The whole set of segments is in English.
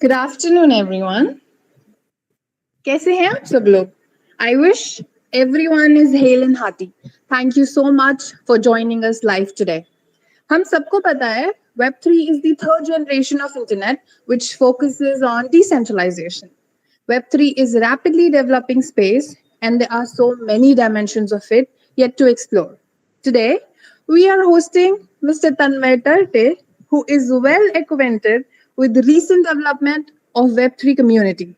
Good afternoon, everyone. कैसे हैं आप सब लोग? I wish everyone is hale and hearty. Thank you so much for joining us live today. हम सबको पता है Web3 is the third generation of internet which focuses on decentralization. Web3 is rapidly developing space and there are so many dimensions of it yet to explore. Today, we are hosting Mr. TANMAY TARTE, who is well acquainted with the recent development of Web3 community.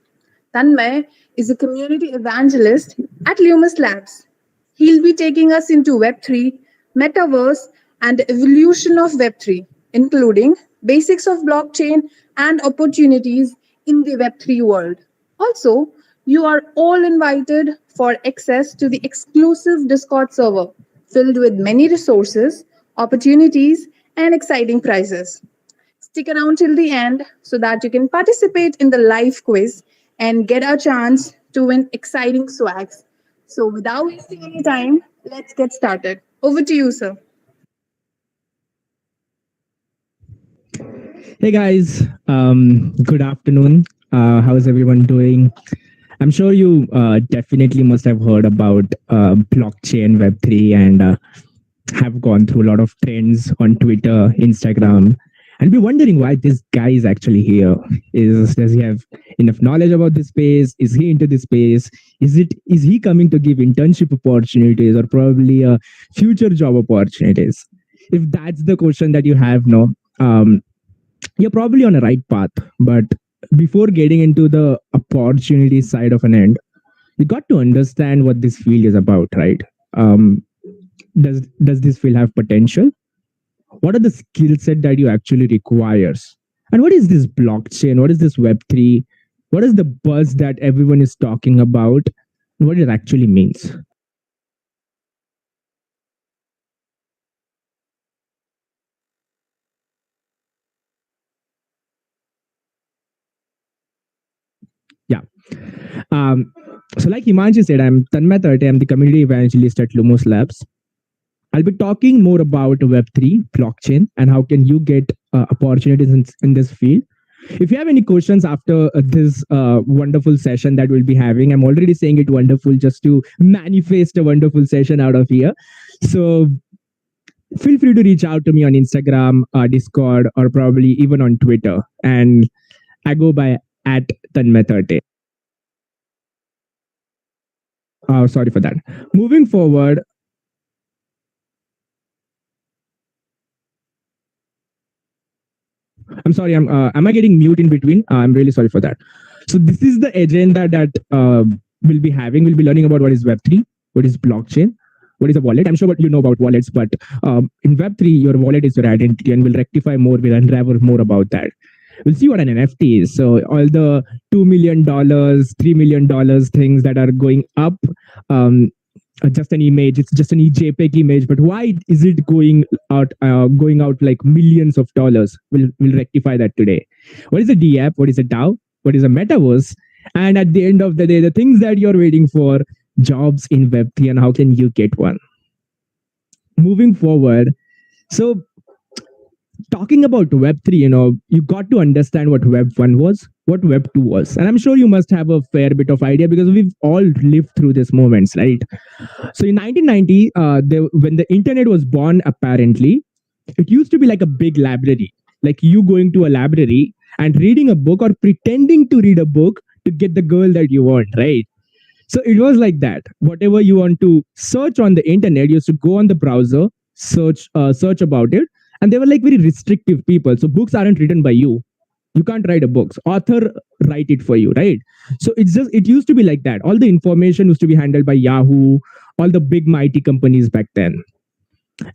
Tanmay is a community evangelist at Lumus Labs. He'll be taking us into Web3, Metaverse, and the evolution of Web3, including basics of blockchain and opportunities in the Web3 world. Also, you are all invited for access to the exclusive Discord server filled with many resources, opportunities, and exciting prizes. Stick around till the end so that you can participate in the live quiz and get a chance to win exciting swags. So, without wasting any time, let's get started. Over to you, sir. Hey guys, good afternoon. How's everyone doing? I'm sure you definitely must have heard about blockchain, Web3, and have gone through a lot of trends on Twitter, Instagram, and be wondering why this guy is actually here. Does he have enough knowledge about this space? Is he into this space? Is he coming to give internship opportunities or probably future job opportunities? If that's the question that you have, no. You're probably on a right path, but before getting into the opportunity side of an end, you got to understand what this field is about, right? Does this field have potential? What are the skill set that you actually requires? And what is this blockchain? What is this Web3? What is the buzz that everyone is talking about? And what it actually means? Yeah. So like Himanshi said, I'm Tanmay TARTE. I'm the community evangelist at Lumos Labs. I'll be talking more about Web3, blockchain, and how can you get opportunities in this field. If you have any questions after this wonderful session that we'll be having, I'm already saying it wonderful just to manifest a wonderful session out of here. So feel free to reach out to me on Instagram, Discord, or probably even on Twitter. And I go by at Tanmay TARTE. Sorry for that. Moving forward, I'm sorry. Am I getting mute in between? I'm really sorry for that. So this is the agenda that we'll be having. We'll be learning about what is Web3, what is blockchain, what is a wallet. I'm sure what you know about wallets, but in Web3, your wallet is your identity, and we'll rectify more. We'll unravel more about that. We'll see what an NFT is. So all the $2 million, $3 million things that are going up. Just an image, it's just an JPEG image, but why is it going out like millions of dollars? We'll rectify that today. What is a DApp? What is a DAO? What is a metaverse? And at the end of the day, the things that you're waiting for, jobs in Web3, and how can you get one? Moving forward, so talking about Web3, you got to understand what Web1 was, what Web2 was. And I'm sure you must have a fair bit of idea because we've all lived through these moments, right? So in 1990, when the internet was born, apparently, it used to be like a big library, like you going to a library and reading a book or pretending to read a book to get the girl that you want, right? So it was like that. Whatever you want to search on the internet, you used to go on the browser, search about it. And they were like very restrictive people. So books aren't written by you. You can't write a book. Author write it for you, right? So it used to be like that. All the information used to be handled by Yahoo, all the big mighty companies back then.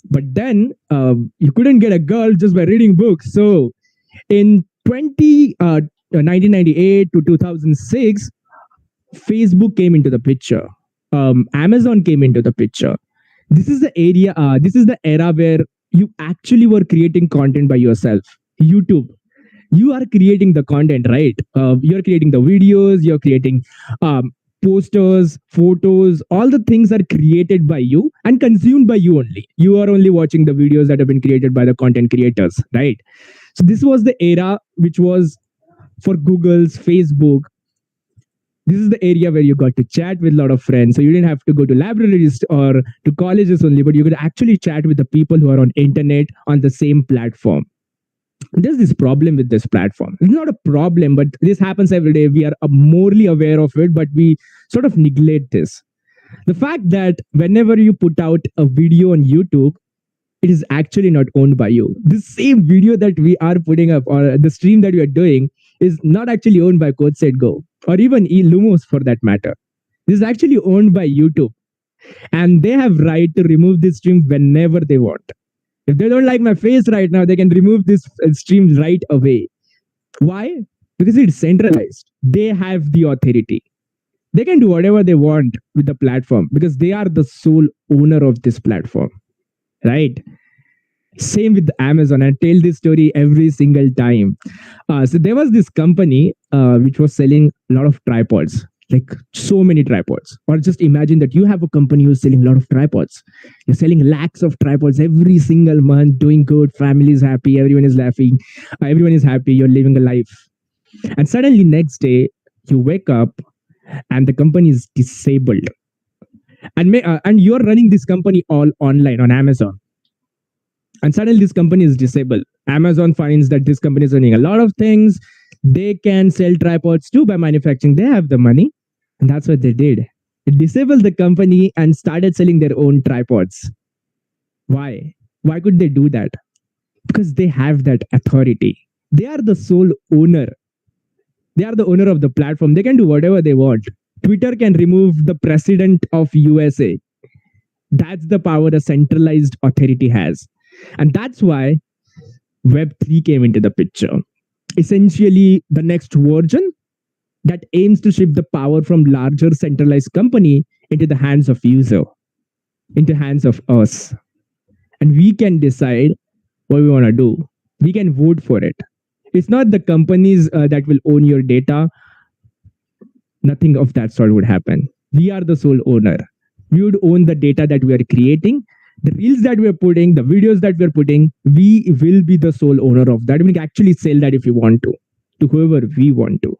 But then you couldn't get a girl just by reading books. So in 1998 to 2006, Facebook came into the picture. Amazon came into the picture. This is the area. This is the era where you actually were creating content by yourself. YouTube, you are creating the content, right? You're creating the videos, you're creating posters, photos, all the things are created by you and consumed by you only. You are only watching the videos that have been created by the content creators, right? So this was the era which was for Google's, Facebook, this is the area where you got to chat with a lot of friends. So you didn't have to go to libraries or to colleges only, but you could actually chat with the people who are on internet on the same platform. There's this problem with this platform. It's not a problem, but this happens every day. We are morely aware of it, but we sort of neglect this. The fact that whenever you put out a video on YouTube, it is actually not owned by you. The same video that we are putting up or the stream that we are doing is not actually owned by CodeSetGo or even Lumos for that matter. This is actually owned by YouTube, and they have right to remove this stream whenever they want. If they don't like my face right now, they can remove this stream right away. Why? Because it's centralized. They have the authority. They can do whatever they want with the platform because they are the sole owner of this platform, right? Same with Amazon. I tell this story every single time. So there was this company which was selling a lot of tripods, like so many tripods. Or just imagine that you have a company who's selling a lot of tripods. You're selling lakhs of tripods every single month, doing good, family is happy, everyone is laughing, everyone is happy, you're living a life. And suddenly next day, you wake up and the company is disabled. And you're running this company all online on Amazon. And suddenly this company is disabled. Amazon finds that this company is running a lot of things. They can sell tripods too by manufacturing. They have the money. And that's what they did. They disabled the company and started selling their own tripods. Why? Why could they do that? Because they have that authority. They are the sole owner. They are the owner of the platform. They can do whatever they want. Twitter can remove the president of USA. That's the power a centralized authority has. And that's why Web3 came into the picture. Essentially, the next version that aims to shift the power from larger centralized company into the hands of user, into hands of us. And we can decide what we want to do. We can vote for it. It's not the companies that will own your data. Nothing of that sort would happen. We are the sole owner. We would own the data that we are creating, the reels that we're putting, the videos that we're putting. We will be the sole owner of that. We can actually sell that if we want to whoever we want to.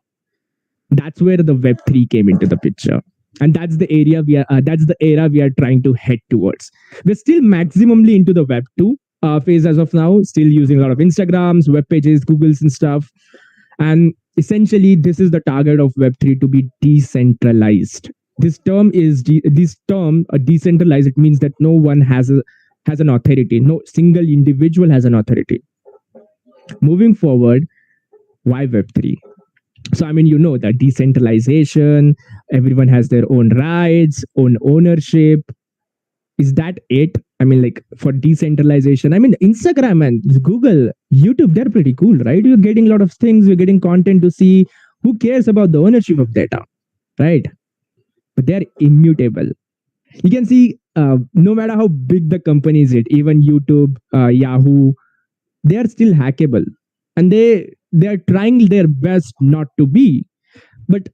That's where the Web3 came into the picture. And that's the area that's the era we are trying to head towards. We're still maximally into the Web2 phase as of now, still using a lot of Instagrams, web pages, Googles and stuff. And essentially, this is the target of Web3, to be decentralized. This term decentralized. It means that no one has an authority. No single individual has an authority. Moving forward, why Web3? So, I mean, you know that decentralization, everyone has their own rights, own ownership. Is that it? I mean, like for decentralization, I mean, Instagram and Google, YouTube, they're pretty cool, right? You're getting a lot of things, you're getting content to see. Who cares about the ownership of data, right? But they're immutable. You can see, no matter how big the company is, even YouTube, Yahoo, they are still hackable. And they're trying their best not to be. But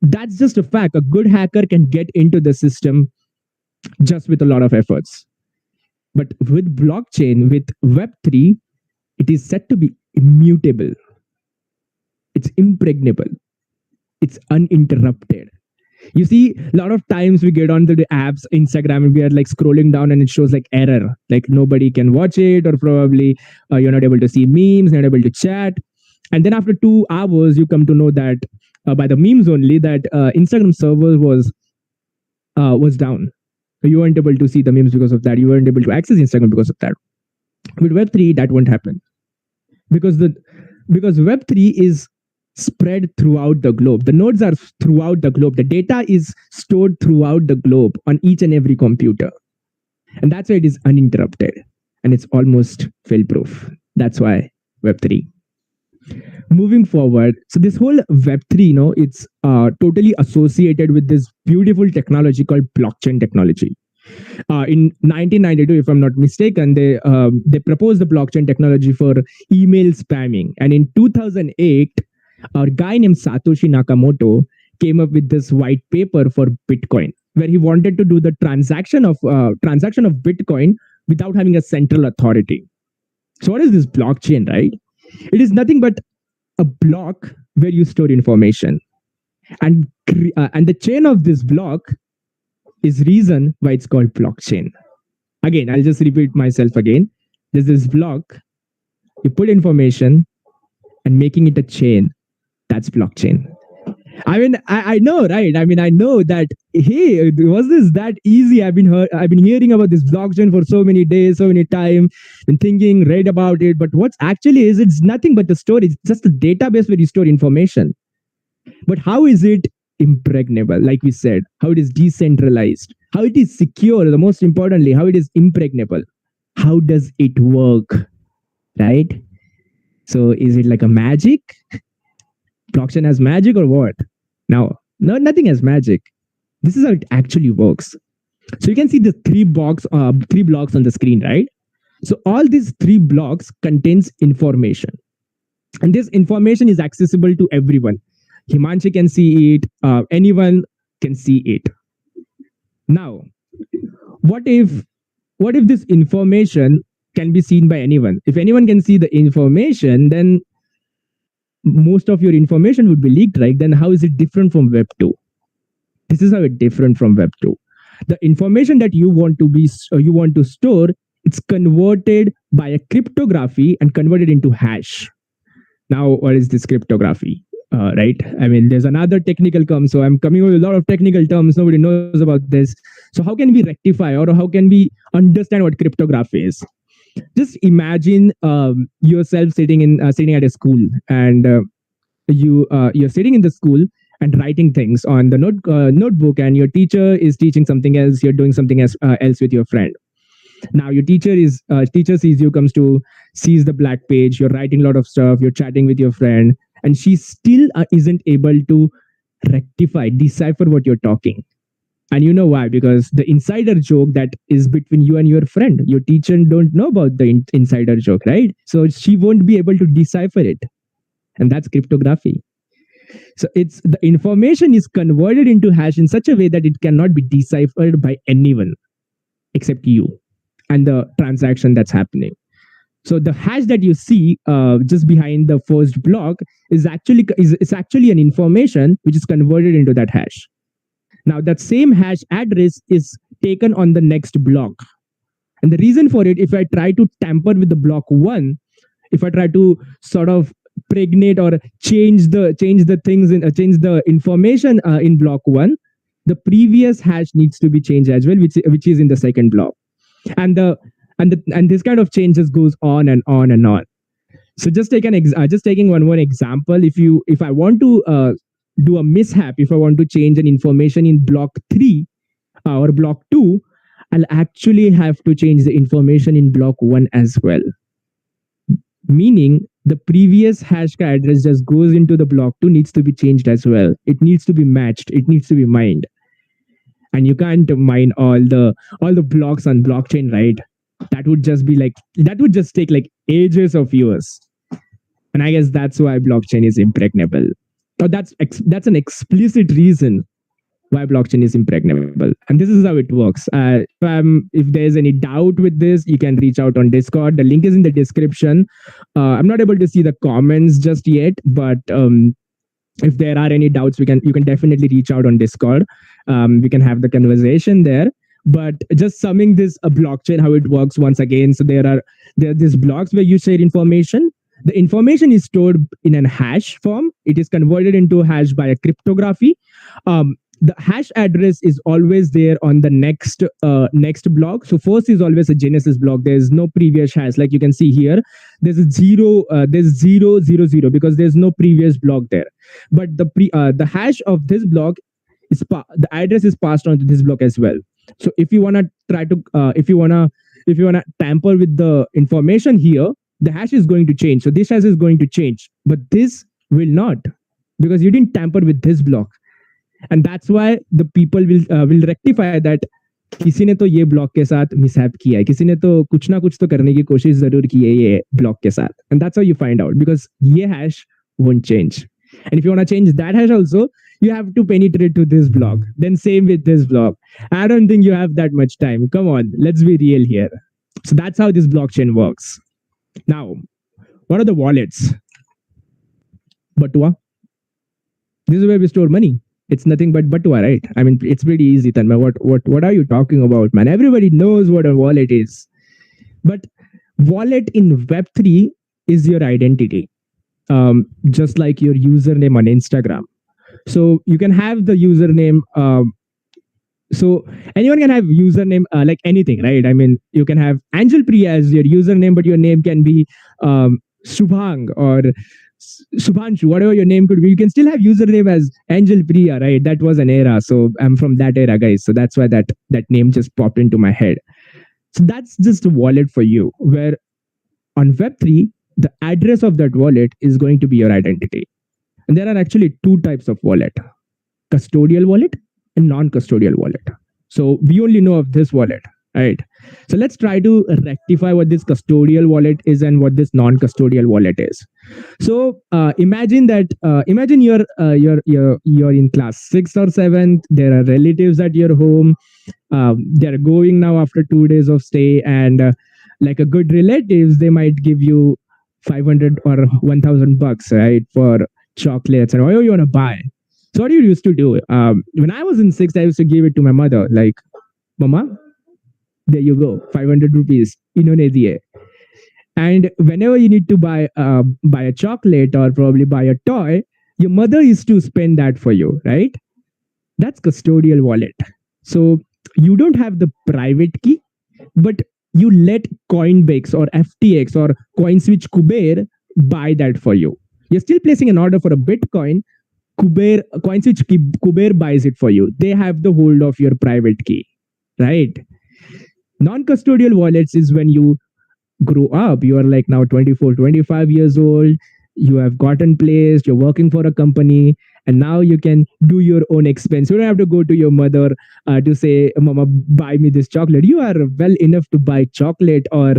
that's just a fact. A good hacker can get into the system just with a lot of efforts. But with blockchain, with Web3, it is said to be immutable. It's impregnable. It's uninterrupted. You see, a lot of times we get onto the apps, Instagram, and we are like scrolling down and it shows like error, like nobody can watch it, or probably you're not able to see memes, not able to chat. And then after 2 hours, you come to know that by the memes only, that Instagram server was down. So you weren't able to see the memes because of that. You weren't able to access Instagram because of that. With Web3, that won't happen. Because Web3 is spread throughout the globe. The nodes are throughout the globe. The data is stored throughout the globe on each and every computer. And that's why it is uninterrupted. And it's almost fail-proof. That's why Web3. Moving forward, so this whole Web3, it's totally associated with this beautiful technology called blockchain technology. In 1992, if I'm not mistaken, they proposed the blockchain technology for email spamming. And in 2008, a guy named Satoshi Nakamoto came up with this white paper for Bitcoin, where he wanted to do the transaction of Bitcoin without having a central authority. So what is this blockchain, right? It is nothing but a block where you store information. And the chain of this block is reason why it's called blockchain. Again, I'll just repeat myself again. There's this block, you put information and making it a chain. That's blockchain. I mean, I know, right? I mean, I know that. Hey, was this that easy? I've been hearing about this blockchain for so many days, so many time, been thinking, read about it. But what's actually is it's nothing but the storage. It's just a database where you store information. But how is it impregnable? Like we said, how it is decentralized, how it is secure. The most importantly, how it is impregnable. How does it work? Right? So is it like a magic? Blockchain has magic or what? Now, no, nothing has magic. This is how it actually works. So you can see the three blocks on the screen, right? So all these three blocks contains information, and this information is accessible to everyone. Himanshi can see it. Anyone can see it. Now, what if this information can be seen by anyone? If anyone can see the information, then most of your information would be leaked, right? Then how is it different from Web 2? This is how it's different from Web 2. The information that you want to store, it's converted by a cryptography and converted into hash. Now, what is this cryptography? Right? I mean, there's another technical term. So I'm coming with a lot of technical terms. Nobody knows about this. So how can we rectify, or how can we understand what cryptography is? Just imagine yourself sitting at a school, and you're sitting in the school and writing things on the notebook, and your teacher is teaching something else. You're doing something else with your friend. Now your teacher sees you, sees the black page. You're writing a lot of stuff. You're chatting with your friend, and she still isn't able to decipher what you're talking. And you know why? Because the insider joke that is between you and your friend, your teacher don't know about the insider joke, right? So she won't be able to decipher it. And that's cryptography. So the information is converted into hash in such a way that it cannot be deciphered by anyone except you and the transaction that's happening. So the hash that you see just behind the first block is actually an information which is converted into that hash. Now that same hash address is taken on the next block. And the reason for it, if I try to tamper with the block 1, if I try to sort of pregnate or change the information in block 1, the previous hash needs to be changed as well, which is in the second block. And this kind of changes goes on and on and on. So just taking one more example, if I want to do a mishap, if I want to change an information in block 3 or block 2, I'll actually have to change the information in block 1 as well. Meaning the previous hash address just goes into the block 2, needs to be changed as well. It needs to be matched. It needs to be mined. And you can't mine all the blocks on blockchain, right? That would just take like ages of years. And I guess that's why blockchain is impregnable. Or that's an explicit reason why blockchain is impregnable. And this is how it works. If there's any doubt with this, you can reach out on Discord. The link is in the description. I'm not able to see the comments just yet, but if there are any doubts, you can definitely reach out on Discord. We can have the conversation there. But just summing this blockchain, how it works once again. So there are these blocks where you share information. The information is stored in a hash form. It is converted into a hash by a cryptography. The hash address is always there on the next block. So first is always a genesis block. There's no previous hash. Like you can see here, there's a 0, there's 0, 0, 0 because there's no previous block there. But the hash of this block is the address is passed on to this block as well. So if you wanna tamper with the information here, the hash is going to change. So this hash is going to change, but this will not, because you didn't tamper with this block. And that's why the people will rectify that. किसी ने तो ये block के साथ mishap किया है, किसी ने तो कुछ ना कुछ तो करने की कोशिश जरूर की है ये ब्लॉक के साथ. And that's how you find out, because ये hash won't change. And if you want to change that hash also, you have to penetrate to this block. Then same with this block. I don't think you have that much time. Come on, let's be real here. So that's how this blockchain works. Now, what are the wallets? Batua? This is where we store money. It's nothing but batua, right? I mean, it's pretty easy, Tanmay. What are you talking about, man? Everybody knows what a wallet is. But wallet in Web3 is your identity, just like your username on Instagram. So you can have the username. So anyone can have username like anything, right? I mean, you can have Angel Priya as your username, but your name can be Subhang or Subhanshu, whatever your name could be. You can still have username as Angel Priya, right? That was an era. So I'm from that era, guys. So that's why that name just popped into my head. So that's just a wallet for you, where on Web3, the address of that wallet is going to be your identity. And there are actually two types of wallet: custodial wallet and non-custodial wallet. So we only know of this wallet, right? So let's try to rectify what this custodial wallet is and what this non-custodial wallet is. So imagine that imagine you're in class 6th or 7th. There are relatives at your home. They're going now after 2 days of stay, and like a good relatives, they might give you 500 or 1,000 bucks, right, for chocolates and whatever you want to buy. So what you used to do when I was in 6th, I used to give it to my mother, like, Mama, there you go, 500 rupees, inone diye. And whenever you need to buy a chocolate or probably buy a toy, your mother used to spend that for you, right? That's custodial wallet. So you don't have the private key, but you let Coinbase or FTX or CoinSwitch Kuber buy that for you. You're still placing an order for a Bitcoin. CoinSwitch Kuber buys it for you. They have the hold of your private key, right? Non-custodial wallets is when you grow up. You are like now 24, 25 years old. You have gotten placed. You're working for a company, and now you can do your own expense. You don't have to go to your mother to say, Mama, buy me this chocolate. You are well enough to buy chocolate or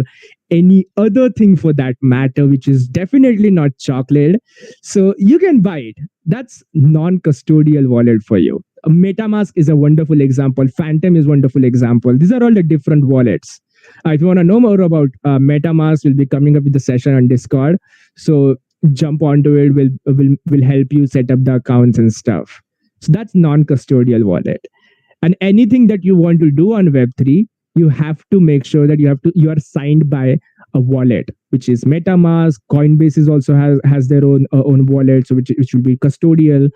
any other thing for that matter, which is definitely not chocolate. So you can buy it. That's non-custodial wallet for you. MetaMask is a wonderful example. Phantom is a wonderful example. These are all the different wallets. If you want to know more about MetaMask, we'll be coming up with the session on Discord. So jump onto it. Will help you set up the accounts and stuff. So that's non-custodial wallet. And anything that you want to do on Web3, you have to make sure that you are signed by a wallet, which is MetaMask. Coinbase is also has their own wallet, so which will be custodial.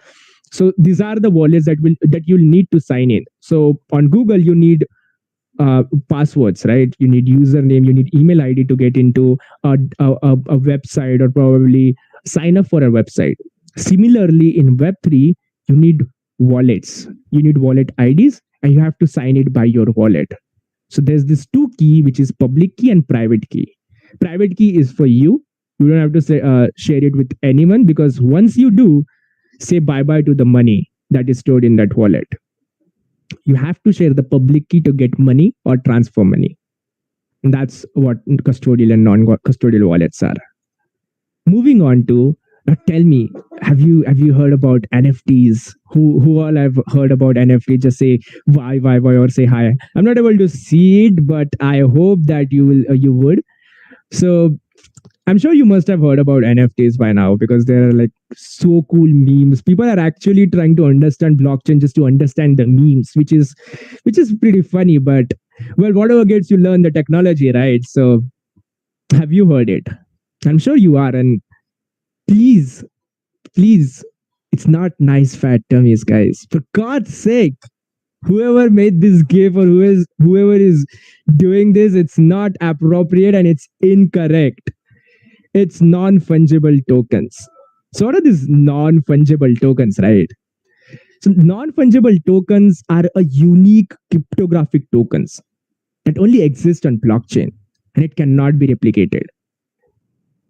So these are the wallets that you'll need to sign in. So on Google, you need passwords, right? You need username, you need email ID to get into a website or probably sign up for a website. Similarly, in Web3, you need wallets. You need wallet IDs, and you have to sign it by your wallet. So there's this two key, which is public key and private key. Private key is for you. You don't have to share it with anyone, because once you do, say bye-bye to the money that is stored in that wallet. You have to share the public key to get money or transfer money. And that's what custodial and non-custodial wallets are. Moving on to, tell me, have you heard about NFTs? Who all have heard about NFT? Just say why, or say hi. I'm not able to see it, but I hope that you would. So I'm sure you must have heard about NFTs by now, because there are like so cool memes. People are actually trying to understand blockchain just to understand the memes, which is pretty funny. But well, whatever gets you learn the technology, right? So have you heard it? I'm sure you are. And please, it's not nice fat tummies, guys. For God's sake, whoever made this GIF or whoever is doing this, it's not appropriate and it's incorrect. It's non-fungible tokens. So what are these non-fungible tokens, right? So non-fungible tokens are a unique cryptographic tokens that only exist on blockchain, and it cannot be replicated.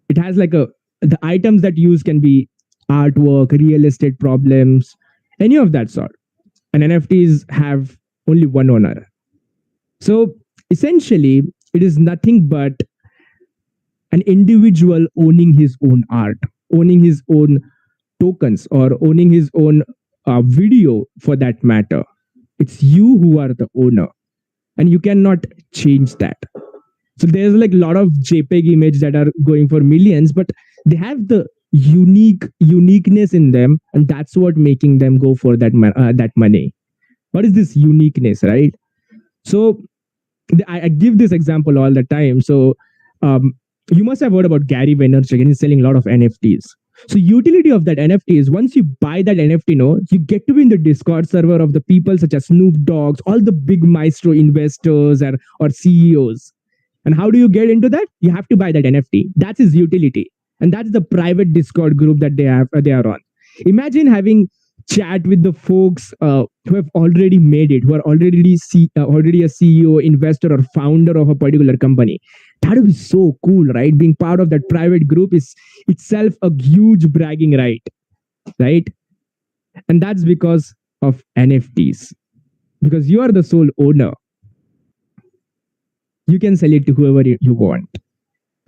It has like the items that use can be artwork, real estate problems, any of that sort. And NFTs have only one owner. So essentially, it is nothing but an individual owning his own art, owning his own tokens, or owning his own video for that matter. It's you who are the owner, and you cannot change that. So there's like a lot of JPEG images that are going for millions, but they have the uniqueness in them, and that's what making them go for that money. What is this uniqueness, right? So I give this example all the time. So um, you must have heard about Gary Vaynerchuk, and he's selling a lot of NFTs. So utility of that NFT is once you buy that NFT, no, you get to be in the Discord server of the people such as Snoop Dogs, all the big maestro investors or CEOs. And how do you get into that? You have to buy that NFT. That's his utility, and that's the private Discord group that they are on. Imagine having chat with the folks who have already made it, who are already a CEO, investor, or founder of a particular company. That would be so cool, right? Being part of that private group is itself a huge bragging right? And that's because of NFTs. Because you are the sole owner, you can sell it to whoever you want.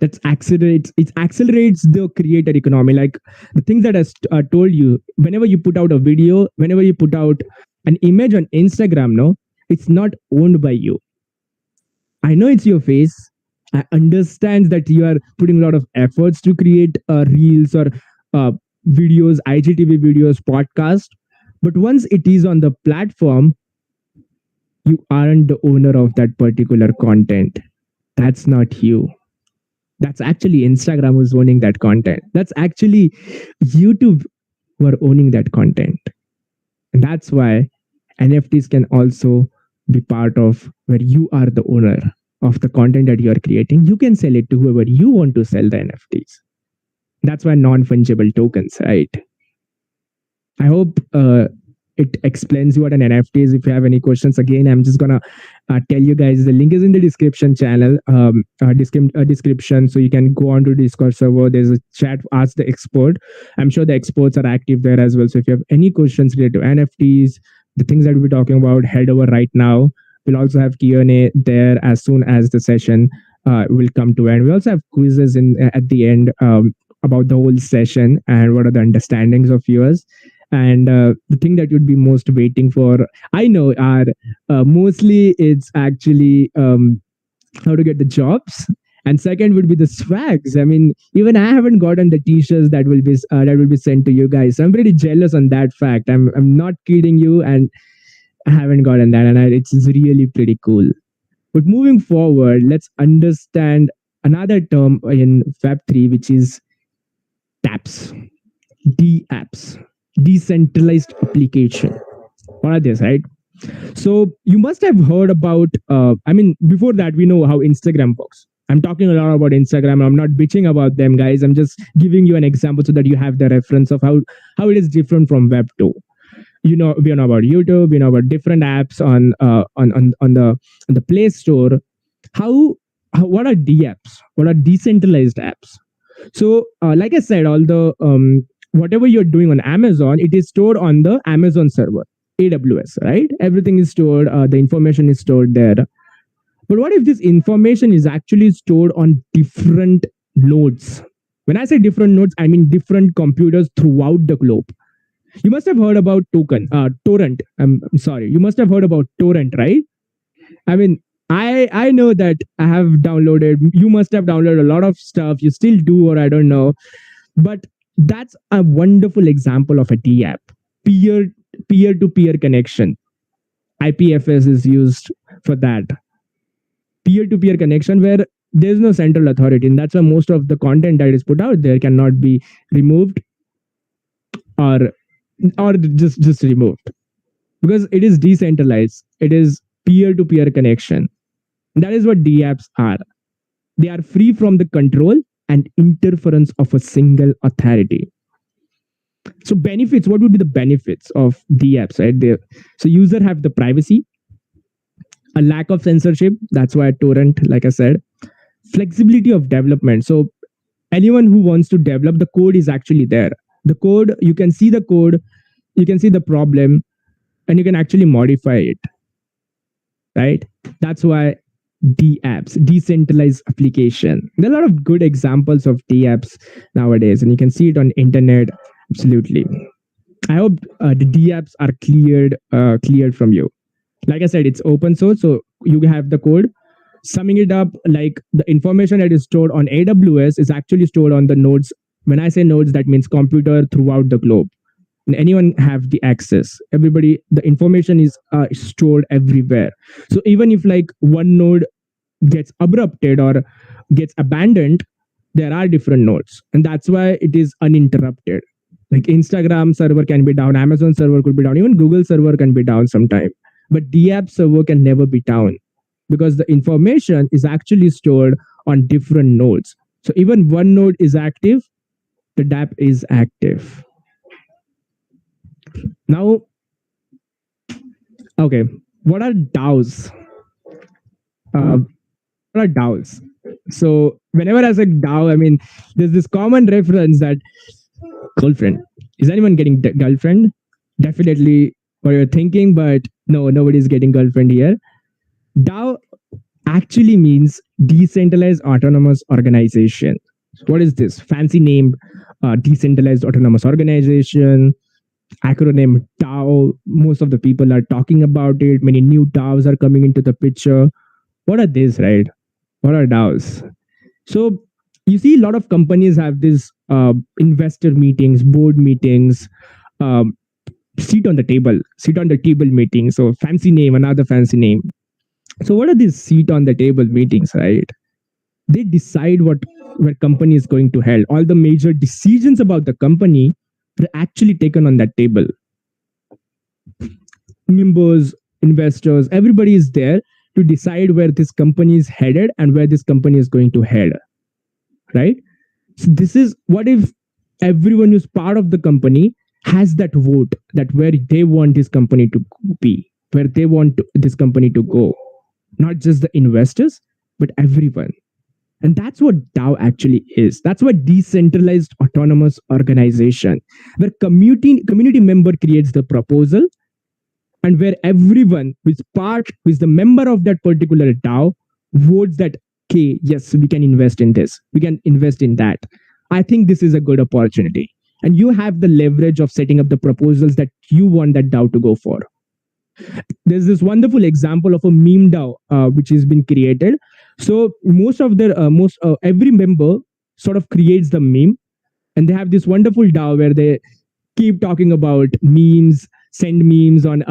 That accelerates the creator economy. Like the things that I told you, whenever you put out a video, whenever you put out an image on Instagram, no, it's not owned by you. I know it's your face. I understand that you are putting a lot of efforts to create reels or uh, videos, IGTV videos, podcast. But once it is on the platform, you aren't the owner of that particular content. That's not you. That's actually Instagram who's owning that content. That's actually YouTube who are owning that content. And that's why NFTs can also be part of where you are the owner of the content that you are creating. You can sell it to whoever you want to sell the NFTs. That's why non-fungible tokens, right? I hope it explains you what an NFT is. If you have any questions, again, I'm just gonna tell you guys the link is in the description channel, description. So you can go on to Discord server. There's a chat, ask the expert. I'm sure the experts are active there as well. So if you have any questions related to NFTs, the things that we're talking about, head over right now. We'll also have Q&A there as soon as the session will come to end. We also have quizzes at the end about the whole session and what are the understandings of yours. And the thing that you'd be most waiting for, I know, are mostly it's actually how to get the jobs, and second would be the swags. I mean, even I haven't gotten the t-shirts that will be sent to you guys. So I'm pretty jealous on that fact. I'm not kidding you, and I haven't gotten that, and it's really pretty cool. But moving forward, let's understand another term in Web3, which is Dapps, Dapps, decentralized application. What are these, right? So you must have heard about. Before that, we know how Instagram works. I'm talking a lot about Instagram. I'm not bitching about them, guys. I'm just giving you an example so that you have the reference of how it is different from Web 2. We know about YouTube. We know about different apps on the Play Store. What are DApps? What are decentralized apps? So, like I said, all the whatever you're doing on Amazon, it is stored on the Amazon server, AWS, right? Everything is stored. The information is stored there. But what if this information is actually stored on different nodes? When I say different nodes, I mean different computers throughout the globe. You must have heard about torrent. I'm sorry. You must have heard about torrent, right? I mean, I know that I have downloaded. You must have downloaded a lot of stuff. You still do, or I don't know. But that's a wonderful example of a DApp, peer-to-peer connection. IPFS is used for that. Peer-to-peer connection where there's no central authority, and that's why most of the content that is put out there cannot be removed or just removed, because it is decentralized. It is peer-to-peer connection. That is what DApps are. They are free from the control and interference of a single authority. So benefits, what would be the benefits of DApps, right? So user have the privacy, a lack of censorship. That's why torrent, like I said, flexibility of development. So anyone who wants to develop, the code is actually there. The code, you can see the code, you can see the problem, and you can actually modify it, right? That's why DApps, decentralized application. There are a lot of good examples of DApps nowadays, and you can see it on internet. Absolutely. I hope the DApps are cleared from you. Like I said, it's open source, so you have the code. Summing it up, like the information that is stored on AWS is actually stored on the nodes When I say nodes, that means computer throughout the globe. And anyone have the access. Everybody, the information is stored everywhere. So even if like one node gets abrupted or gets abandoned, there are different nodes, and that's why it is uninterrupted. Like Instagram server can be down, Amazon server could be down, even Google server can be down sometime, but Dapps server can never be down because the information is actually stored on different nodes. So even one node is active, the Dapp is active. Now, okay, what are DAOs? Uh, what are DAOs? So whenever I say DAO, I mean, there's this common reference that girlfriend. Is anyone getting girlfriend? Definitely what you're thinking, but no, nobody's getting girlfriend here. DAO actually means decentralized autonomous organization. What is this? Fancy name, decentralized autonomous organization, acronym DAO. Most of the people are talking about it. Many new DAOs are coming into the picture. What are these, right? What are DAOs? So you see a lot of companies have these investor meetings, board meetings, um, sit on the table meeting. So fancy name, another fancy name. So what are these seat on the table meetings, right? They decide what where company is going to head. All the major decisions about the company are actually taken on that table. Members, investors, everybody is there to decide where this company is headed and where this company is going to head, right? So this is what if everyone who's part of the company has that vote that where they want this company to be, where they want this company to go, not just the investors, but everyone. And that's what DAO actually is. That's what decentralized autonomous organization, where community member creates the proposal and where everyone who is the member of that particular DAO votes that, okay, yes, we can invest in this, we can invest in that. I think this is a good opportunity. And you have the leverage of setting up the proposals that you want that DAO to go for. There's this wonderful example of a meme DAO which has been created. So every member sort of creates the meme, and they have this wonderful DAO where they keep talking about memes, send memes on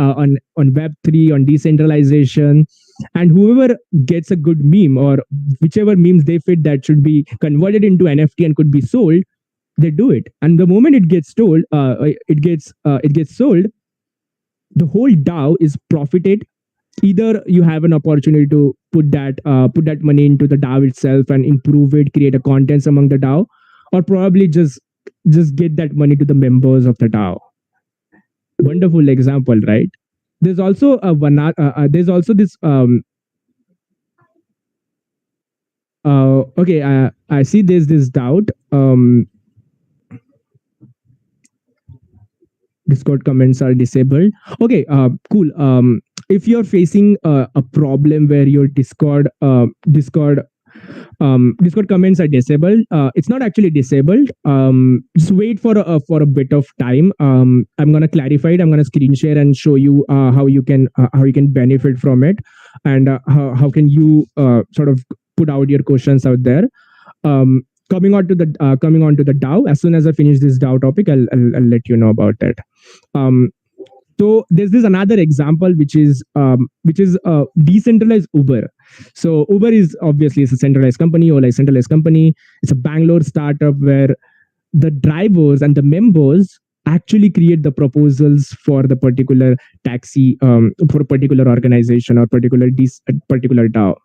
Web3, on decentralization, and whoever gets a good meme or whichever memes they fit that should be converted into NFT and could be sold, they do it. And the moment it gets sold, the whole DAO is profited. Either you have an opportunity to put that money into the DAO itself and improve it, create a contents among the DAO, or probably just get that money to the members of the DAO. Wonderful example, right? There's also this okay, I see there's this doubt. Discord comments are disabled. Okay, cool. If you're facing a problem where your Discord comments are disabled, it's not actually disabled. Just wait for a bit of time. I'm gonna clarify it. I'm gonna screen share and show you how you can benefit from it, and how can you sort of put out your questions out there. Coming on to the DAO. As soon as I finish this DAO topic, I'll let you know about that. So there's this another example which is decentralized Uber. So Uber is obviously a centralized company, Ola is a centralized company. It's a Bangalore startup where the drivers and the members actually create the proposals for the particular taxi, for a particular organization or particular DAO.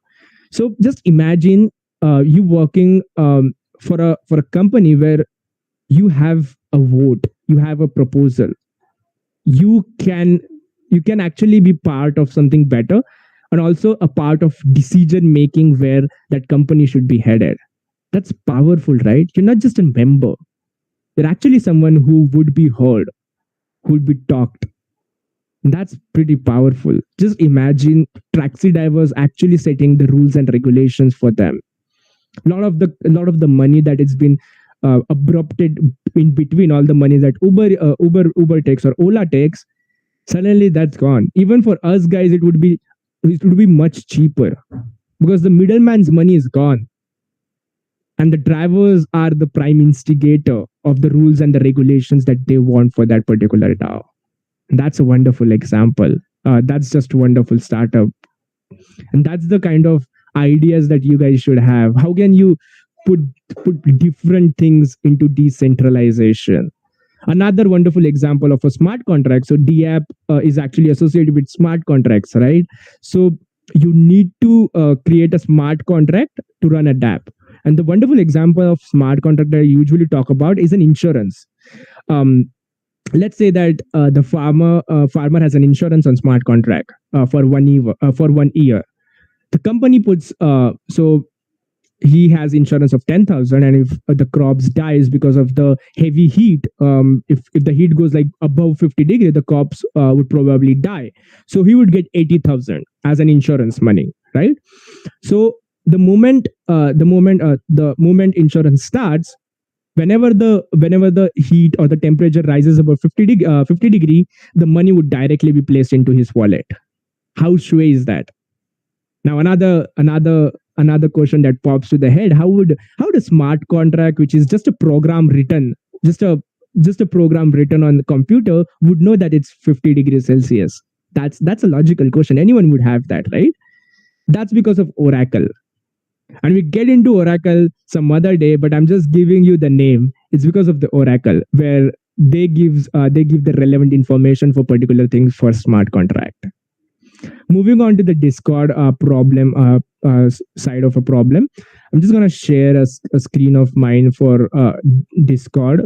So just imagine you working for a company where you have a vote, you have a proposal. You can actually be part of something better, and also a part of decision making where that company should be headed. That's powerful, right? You're not just a member. You're actually someone who would be heard, who would be talked. That's pretty powerful. Just imagine taxi drivers actually setting the rules and regulations for them. A lot of the money that it's been abrupted in between, all the money that Uber takes or Ola takes, suddenly that's gone. Even for us guys, it would be much cheaper because the middleman's money is gone. and the drivers are the prime instigator of the rules and the regulations that they want for that particular DAO. That's a wonderful example. That's just wonderful startup, and that's the kind of ideas that you guys should have. How can you put put different things into decentralization? Another wonderful example of a smart contract. So DApp is actually associated with smart contracts, right? So you need to create a smart contract to run a DApp. And the wonderful example of smart contract that I usually talk about is an insurance. Um, let's say that the farmer has an insurance on smart contract for 1 year. For 1 year, the company puts so he has insurance of 10,000, and if the crops dies because of the heavy heat, if the heat goes like above 50 degrees, the crops would probably die. So he would get 80,000 as an insurance money, right? So the moment insurance starts, whenever the heat or the temperature rises above 50 degree, the money would directly be placed into his wallet. How sure is that? Now another question that pops to the head: how the smart contract, which is just a program written, just a just a program written on the computer, would know that it's 50 degrees Celsius? That's a logical question. Anyone would have that, right? That's because of Oracle. And we get into Oracle some other day, but I'm just giving you the name. It's because of the Oracle, where they give the relevant information for particular things for smart contract. Moving on to the Discord problem side of a problem, I'm just gonna share a screen of mine for Discord.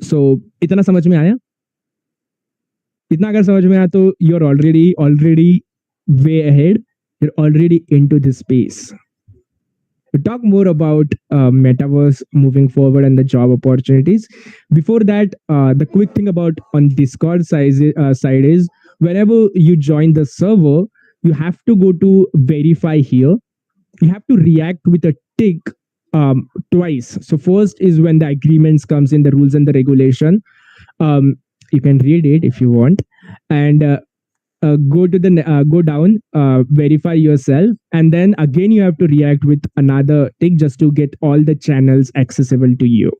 So इतना समझ में आया? इतना अगर समझ में आया तो you're already way ahead. You're already into this space. We'll talk more about metaverse moving forward and the job opportunities. Before that, the quick thing about on Discord side is whenever you join the server, you have to go to verify here. You have to react with a tick twice. So first is when the agreements comes in, the rules and the regulation. You can read it if you want, and go down, verify yourself, and then again you have to react with another tick just to get all the channels accessible to you.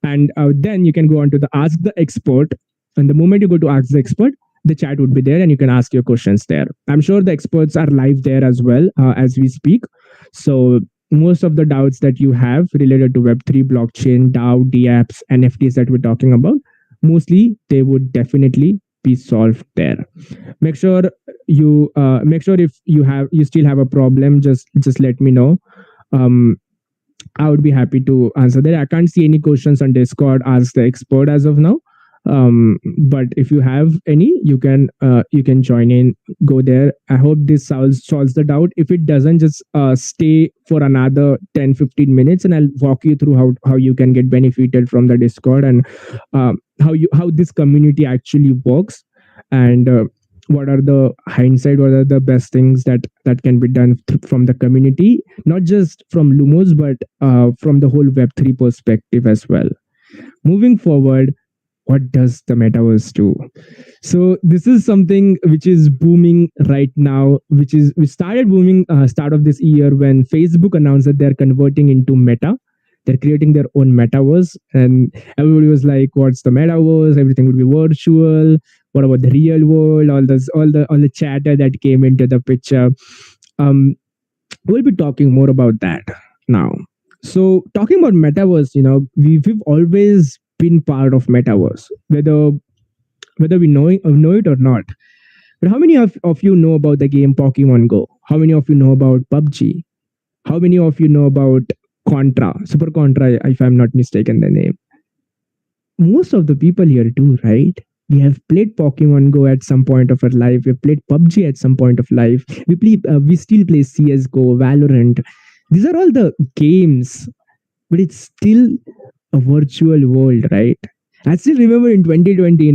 And then you can go on to the ask the expert, and the moment you go to ask the expert, the chat would be there and you can ask your questions there. I'm sure the experts are live there as well as we speak. So most of the doubts that you have related to Web3, blockchain, DAO, dApps, NFTs that we're talking about, mostly they would definitely be solved there. Make sure if you still have a problem, just let me know. I would be happy to answer that. I can't see any questions on Discord. Ask the expert as of now. But if you have any, you can join in, go there. I hope this solves the doubt. If it doesn't, just stay for another 10-15 minutes and I'll walk you through how you can get benefited from the Discord, and how this community actually works, and what are the best things that can be done from the community, not just from Lumos, but from the whole Web3 perspective as well. Moving forward, what does the metaverse do? So this is something which is booming right now, which started booming start of this year when Facebook announced that they're converting into Meta. They're creating their own metaverse, and everybody was like, "What's the metaverse? Everything would be virtual. What about the real world?" All the chatter that came into the picture. We'll be talking more about that now. So talking about metaverse, we've always been part of metaverse, whether we know it or not. But how many of you know about the game Pokemon Go? How many of you know about PUBG? How many of you know about Super Contra, if I'm not mistaken the name? Most of the people here do, right? We have played Pokemon Go at some point of our life. We played PUBG at some point of life. We still play CSGO, Valorant. These are all the games, but it's still a virtual world, right? I still remember in 2020,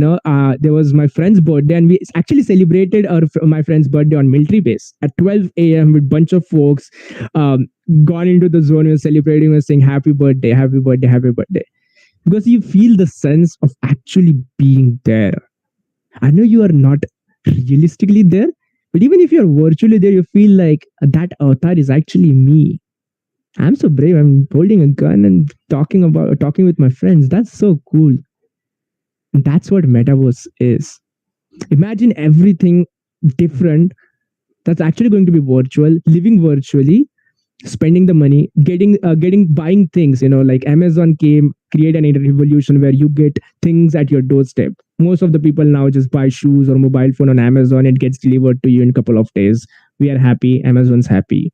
there was my friend's birthday, and we actually celebrated my friend's birthday on military base at 12 a.m. with a bunch of folks. Gone into the zone, we were celebrating, we were saying happy birthday, happy birthday, happy birthday. Because you feel the sense of actually being there. I know you are not realistically there, but even if you're virtually there, you feel like that avatar is actually me. I'm so brave. I'm holding a gun and talking with my friends. That's so cool. And that's what metaverse is. Imagine everything different that's actually going to be virtual, living virtually, spending the money, getting buying things. Like Amazon came, create an revolution where you get things at your doorstep. Most of the people now just buy shoes or mobile phone on Amazon. It gets delivered to you in a couple of days. We are happy. Amazon's happy.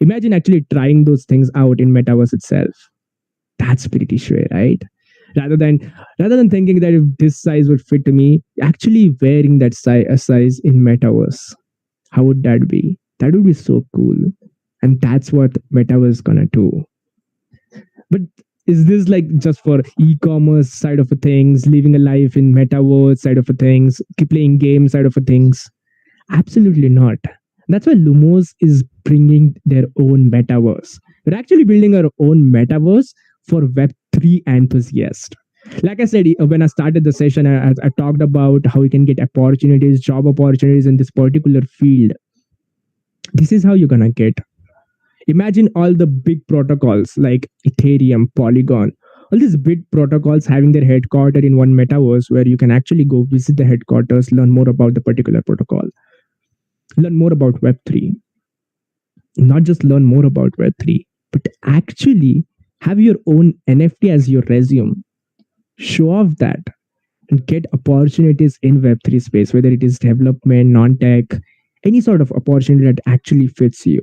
Imagine actually trying those things out in metaverse itself. That's pretty sure, right? rather than rather than thinking that if this size would fit me, actually wearing that size in metaverse, how would that be? That would be so cool. And that's what metaverse is gonna do. But is this like just for e-commerce side of things, living a life in metaverse side of things, keep playing games side of things? Absolutely not. That's why Lumos is bringing their own metaverse. We're actually building our own metaverse for Web3 enthusiasts. Like I said, when I started the session, I talked about how you can get opportunities, job opportunities in this particular field. This is how you're going to get. Imagine all the big protocols like Ethereum, Polygon, all these big protocols having their headquarters in one metaverse where you can actually go visit the headquarters, learn more about the particular protocol, learn more about Web3. Not just learn more about Web3, but actually have your own NFT as your resume. Show off that and get opportunities in Web3 space, whether it is development, non-tech, any sort of opportunity that actually fits you.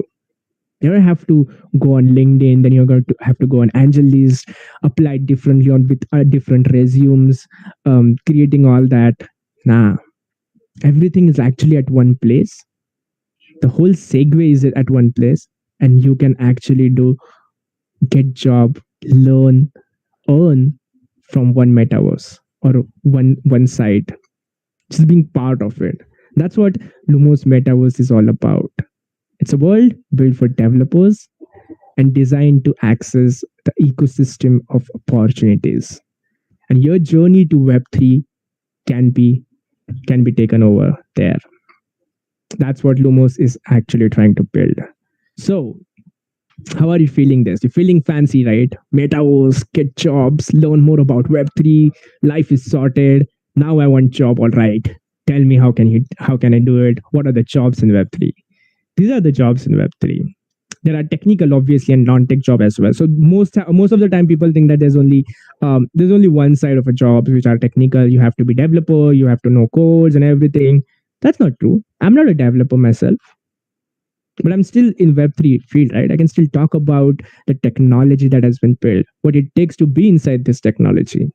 You don't have to go on LinkedIn, then you're going to have to go on Angel List, apply differently on with different resumes, creating all that. Nah, everything is actually at one place. The whole segue is at one place, and you can actually get job, learn, earn from one metaverse or one site, just being part of it. That's what Lumos Metaverse is all about. It's a world built for developers and designed to access the ecosystem of opportunities. And your journey to Web3 can be taken over there. That's what Lumos is actually trying to build. So, how are you feeling this? You're feeling fancy, right? Metaverse, get jobs, learn more about Web3, life is sorted. Now I want job, all right. Tell me how can I do it? What are the jobs in Web3? These are the jobs in Web3. There are technical, obviously, and non-tech job as well. So most of the time, people think that there's only one side of a job which are technical. You have to be developer, you have to know codes and everything. That's not true. I'm not a developer myself, but I'm still in Web3 field, right? I can still talk about the technology that has been built, what it takes to be inside this technology.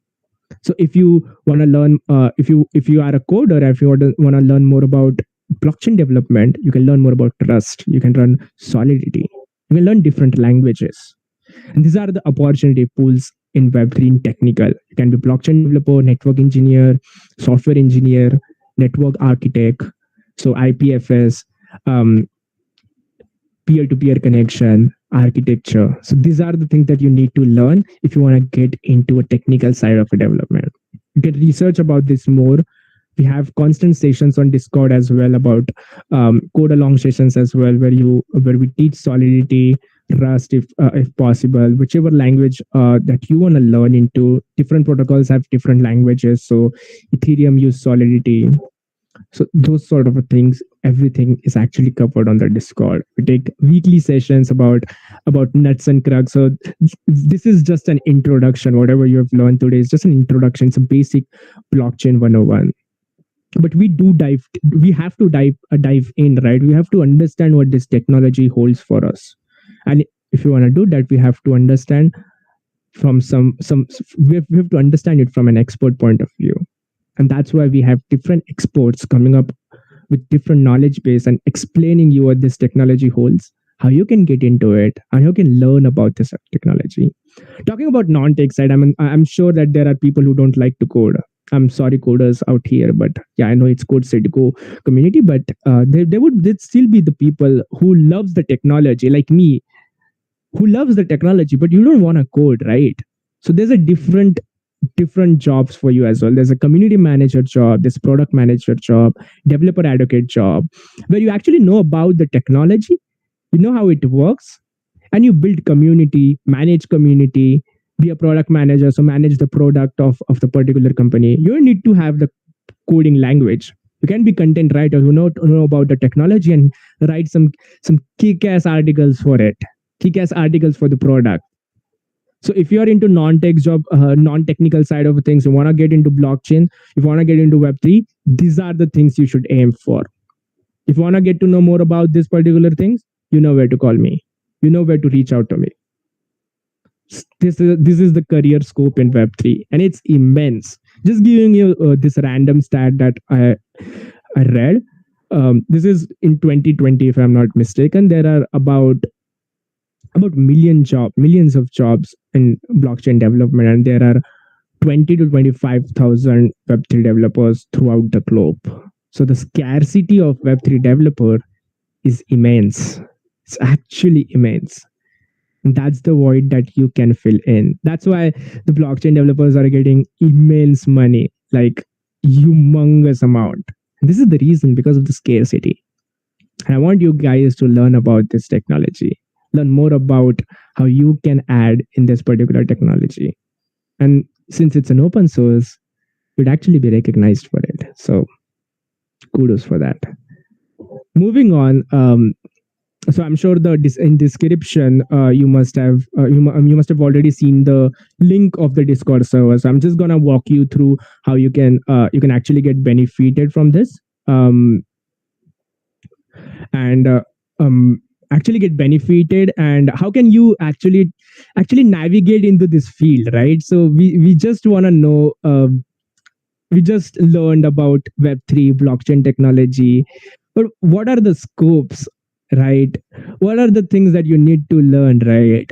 So if you want to learn, if you are a coder, if you want to learn more about blockchain development, you can learn more about Rust. You can learn Solidity. You can learn different languages, and these are the opportunity pools in Web3 in technical. You can be blockchain developer, network engineer, software engineer, network architect, so IPFS, um, peer-to-peer connection, architecture. So these are the things that you need to learn if you want to get into a technical side of a development. You can research about this more. We have constant sessions on Discord as well about code along sessions as well, where we teach Solidity, Rust if possible, whichever language that you want to learn into. Different protocols have different languages, so Ethereum use Solidity. So those sort of things, everything is actually covered on the Discord. We take weekly sessions about nuts and crux. So this is just an introduction. Whatever you have learned today is just an introduction. It's a basic blockchain 101. But we have to dive in, right? We have to understand what this technology holds for us. And if you want to do that, we have to understand from we have to understand it from an expert point of view. And that's why we have different experts coming up with different knowledge base and explaining you what this technology holds, how you can get into it, and you can learn about this technology. Talking about non-tech side, I'm sure that there are people who don't like to code. I'm sorry, coders out here, but yeah, I know it's CodeSetGo community, but there'd still be the people who loves the technology, like me, who loves the technology, but you don't want to code, right? So there's a different jobs for you as well. There's a community manager job, there's product manager job, developer advocate job, where you actually know about the technology, you know how it works, and you build community, manage community, be a product manager, so manage the product of the particular company. You need to have the coding language. You can be content writer who know about the technology and write some kick-ass articles for it, kick-ass articles for the product. So if you're into non-tech job, non-technical side of things, you want to get into blockchain, you want to get into Web3, these are the things you should aim for. If you want to get to know more about these particular things, you know where to call me. You know where to reach out to me. This is the career scope in Web3, and it's immense. Just giving you this random stat that I read. This is in 2020, if I'm not mistaken. There are about millions of jobs in blockchain development, and there are 20 to 25,000 Web3 developers throughout the globe. So the scarcity of Web3 developer is immense. It's actually immense. And that's the void that you can fill in. That's why the blockchain developers are getting immense money, like humongous amount. And this is the reason, because of the scarcity. And I want you guys to learn about this technology, learn more about how you can add in this particular technology. And since it's an open source, you'd actually be recognized for it. So kudos for that. Moving on. So I'm sure in description you must have already seen the link of the Discord server. So I'm just gonna walk you through how you can actually get benefited from this, and actually get benefited, and how can you actually navigate into this field, right? So we just want to know. We just learned about Web3 blockchain technology, but what are the scopes? Right, what are the things that you need to learn, right?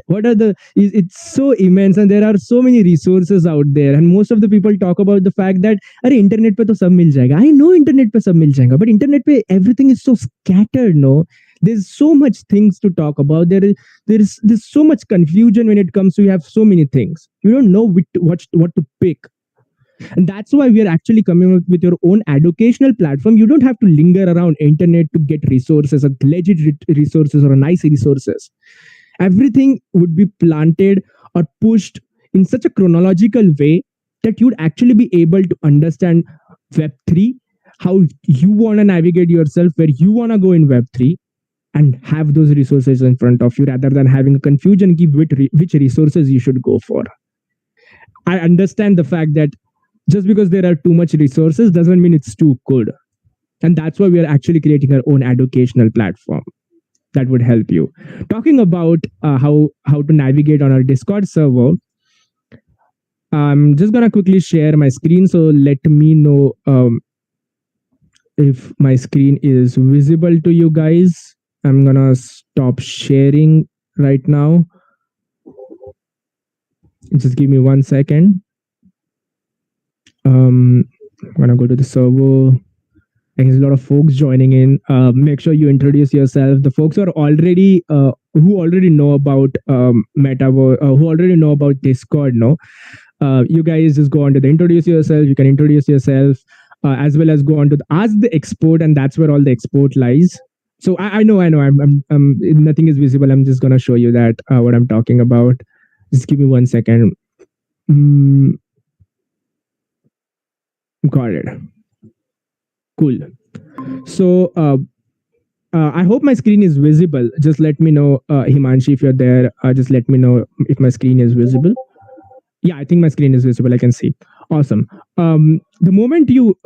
It's so immense, and there are so many resources out there, and most of the people talk about the fact that अरे internet पे तो सब मिल जाएगा. I know internet पे सब मिल जाएगा, but internet पे everything is so scattered. No, there's so much things to talk about. There's so much confusion when it comes to, you have so many things, you don't know what to pick. And that's why we are actually coming up with your own educational platform. You don't have to linger around internet to get resources, or legit resources, or nice resources. Everything would be planted or pushed in such a chronological way that you'd actually be able to understand Web3, how you want to navigate yourself, where you want to go in Web3, and have those resources in front of you, rather than having a confusion give which resources you should go for. I understand the fact that just because there are too much resources doesn't mean it's too good. And that's why we are actually creating our own educational platform that would help you. Talking about how to navigate on our Discord server, I'm just going to quickly share my screen. So let me know if my screen is visible to you guys. I'm going to stop sharing right now. Just give me 1 second. I'm gonna go to the server. There's a lot of folks joining in. Make sure you introduce yourself. The folks are already who already know about Metaverse, who already know about Discord. No, you guys just go on to the introduce yourself. You can introduce yourself, as well as go on to the ask the export, and that's where all the export lies. So I know. I'm nothing is visible. I'm just gonna show you that what I'm talking about. Just give me 1 second. Got it. Cool. So I hope my screen is visible. Just let me know, Himanshi, if you're there. Just let me know if my screen is visible. Yeah, I think my screen is visible. I can see. Awesome. The moment you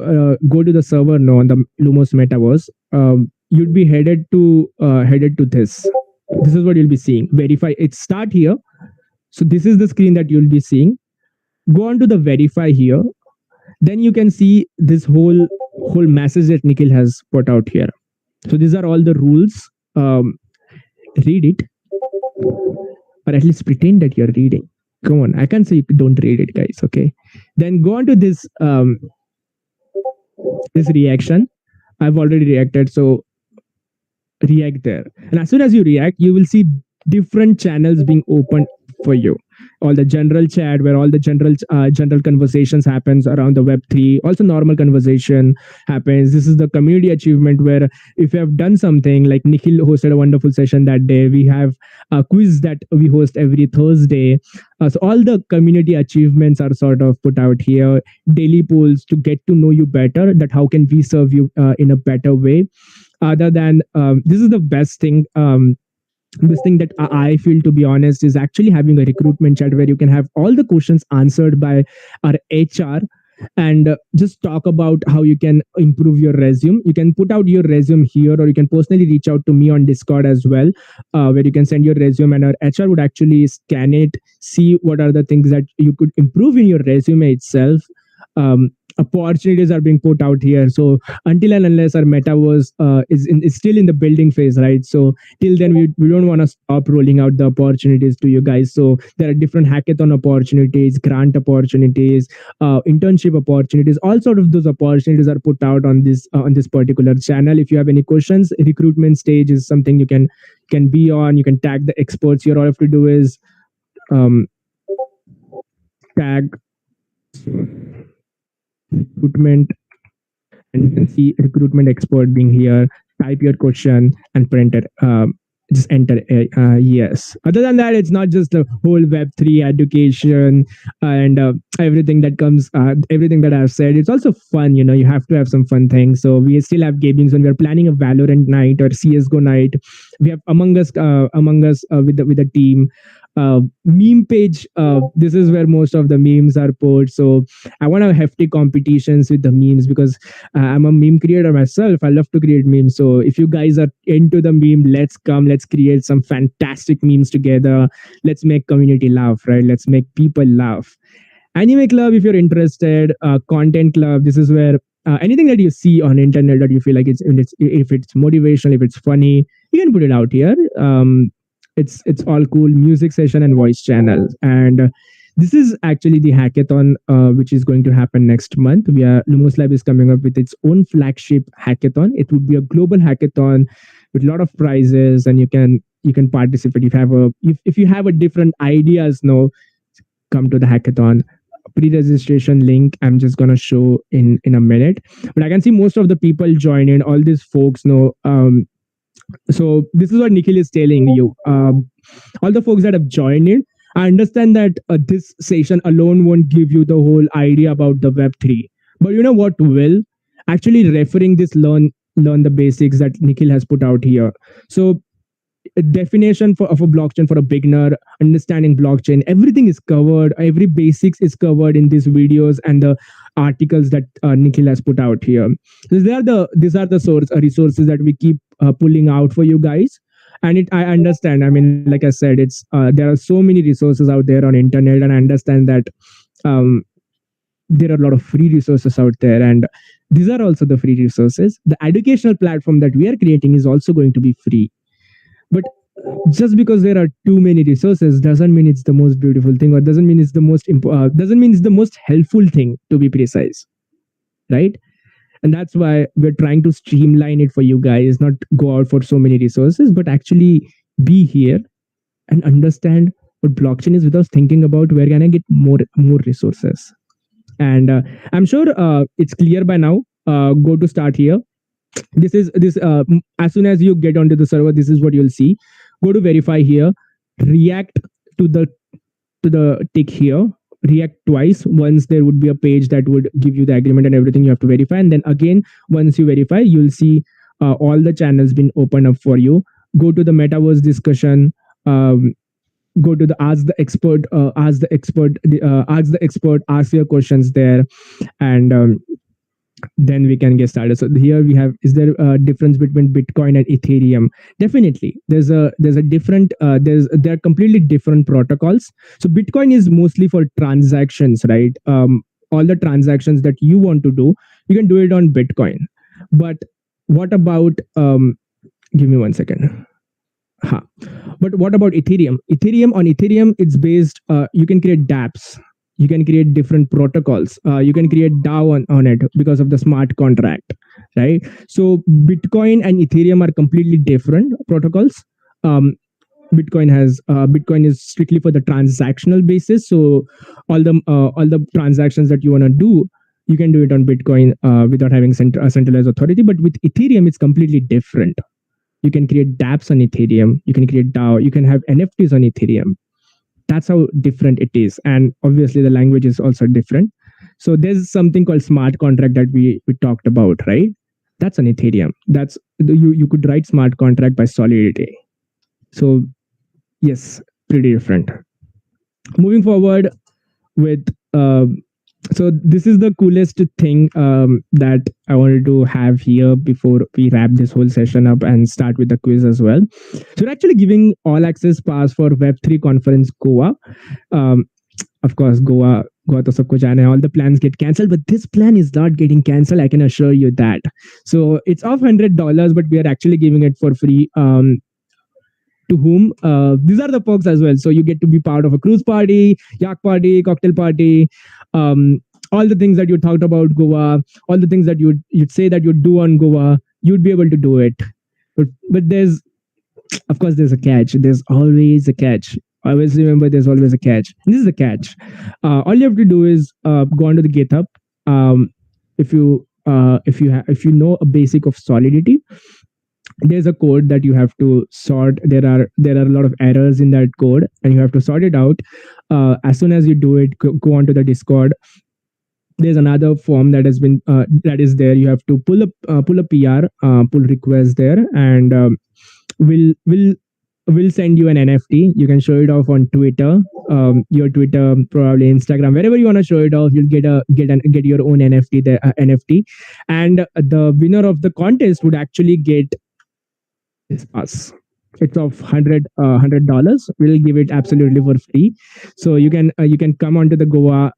go to the server now on the Lumos Metaverse, you'd be headed to this. This is what you'll be seeing. Verify. It start here. So this is the screen that you'll be seeing. Go on to the verify here. Then you can see this whole message that Nikhil has put out here. So these are all the rules. Read it, or at least pretend that you're reading. Come on, I can't say don't read it, guys. Okay. Then go on to this this reaction. I've already reacted, so react there. And as soon as you react, you will see different channels being opened for you. all the general chat where all the general conversations happens around the Web3. Also, normal conversation happens. This is the community achievement where if you have done something, like Nikhil hosted a wonderful session that day. We have a quiz that we host every Thursday. So all the community achievements are sort of put out here. Daily polls to get to know you better. That how can we serve you in a better way? Other than this is the best thing. This thing that I feel, to be honest, is actually having a recruitment chat where you can have all the questions answered by our HR and just talk about how you can improve your resume. You can put out your resume here, or you can personally reach out to me on Discord as well, where you can send your resume and our HR would actually scan it, see what are the things that you could improve in your resume itself. Opportunities are being put out here. So until and unless our metaverse is still in the building phase, right? So till then, we don't want to stop rolling out the opportunities to you guys. So there are different hackathon opportunities, grant opportunities, internship opportunities. All sort of those opportunities are put out on this particular channel. If you have any questions, recruitment stage is something you can be on. You can tag the experts here. All you have to do is tag recruitment, and you can see recruitment expert being here. Type your question and print it. Just enter yes. Other than that, it's not just the whole Web3 education and everything that comes, everything that I've said. It's also fun. You have to have some fun things. So we still have gamings when we're planning a Valorant night or CS:GO night. We have Among Us with the team. Meme page. This is where most of the memes are put. So I want to have hefty competitions with the memes because I'm a meme creator myself. I love to create memes. So if you guys are into the meme, let's create some fantastic memes together. Let's make community laugh, right? Let's make people laugh. Anime club, if you're interested. Content club. This is where anything that you see on internet that you feel like if it's motivational, if it's funny, you can put it out here. It's all cool. Music session and voice channel. And this is actually the hackathon, which is going to happen next month. Lumos Lab is coming up with its own flagship hackathon. It would be a global hackathon with a lot of prizes, and you can participate. If you have a different ideas, come to the hackathon. Pre-registration link I'm just gonna show in a minute. But I can see most of the people join in. All these folks know. So this is what Nikhil is telling you. All the folks that have joined in, I understand that this session alone won't give you the whole idea about the Web3. But you know what will? Actually referring this learn the basics that Nikhil has put out here. So a definition of a blockchain for a beginner, understanding blockchain, everything is covered. Every basics is covered in these videos and the articles that Nikhil has put out here. So these are the resources that we keep pulling out for you guys. And I understand. I mean, like I said, it's there are so many resources out there on internet, and I understand that there are a lot of free resources out there, and these are also the free resources. The educational platform that we are creating is also going to be free. But just because there are too many resources doesn't mean it's the most beautiful thing, or doesn't mean it's the most helpful thing, to be precise, right? And that's why we're trying to streamline it for you guys, not go out for so many resources, but actually be here and understand what blockchain is without thinking about where can I get more resources. And I'm sure it's clear by now. Go to start here. This as soon as you get onto the server, this is what you'll see. Go to verify here, react to the tick here, react twice. Once there would be a page that would give you the agreement and everything, you have to verify, and then again once you verify, you'll see all the channels been opened up for you. Go to the metaverse discussion. Go to the ask the expert, ask your questions there, and then we can get started. So here we have, is there a difference between Bitcoin and Ethereum? Definitely. There's a different, they're completely different protocols. So Bitcoin is mostly for transactions, right? All the transactions that you want to do, you can do it on Bitcoin. But what about, give me 1 second. But what about Ethereum? Ethereum, it's based, you can create Dapps. You can create different protocols. You can create DAO on it because of the smart contract, right? So Bitcoin and Ethereum are completely different protocols. Bitcoin is strictly for the transactional basis. So all the transactions that you want to do, you can do it on Bitcoin without having a centralized authority. But with Ethereum, it's completely different. You can create Dapps on Ethereum. You can create DAO. You can have NFTs on Ethereum. That's how different it is. And obviously, the language is also different. So there's something called smart contract that we talked about, right? That's on Ethereem. That's you could write smart contract by Solidity. So yes, pretty different. Moving forward with so this is the coolest thing that I wanted to have here before we wrap this whole session up and start with the quiz as well. So we're actually giving all access pass for Web3 conference Goa. Um, of course, Goa to sabko jana hai. All the plans get cancelled, but this plan is not getting cancelled. I can assure you that. So it's of $100, but we are actually giving it for free. To whom these are the perks as well. So you get to be part of a cruise party, yak party, cocktail party, all the things that you talked about Goa, all the things that you'd say that you'd do on Goa, you'd be able to do it. But there's, of course, there's a catch. There's always a catch. Always remember, there's always a catch. And this is the catch. All you have to do is go onto the GitHub. If you know a basic of Solidity, there's a code that you have to sort. There are a lot of errors in that code, and you have to sort it out. As soon as you do it, go onto the Discord. There's another form that has been that is there. You have to pull a PR, pull request there, and we'll send you an NFT. You can show it off on Twitter, your Twitter, probably Instagram, wherever you want to show it off. You'll get your own NFT there, NFT, and the winner of the contest would actually get us. It's of $100. We'll give it absolutely for free. So you can come onto the Goa,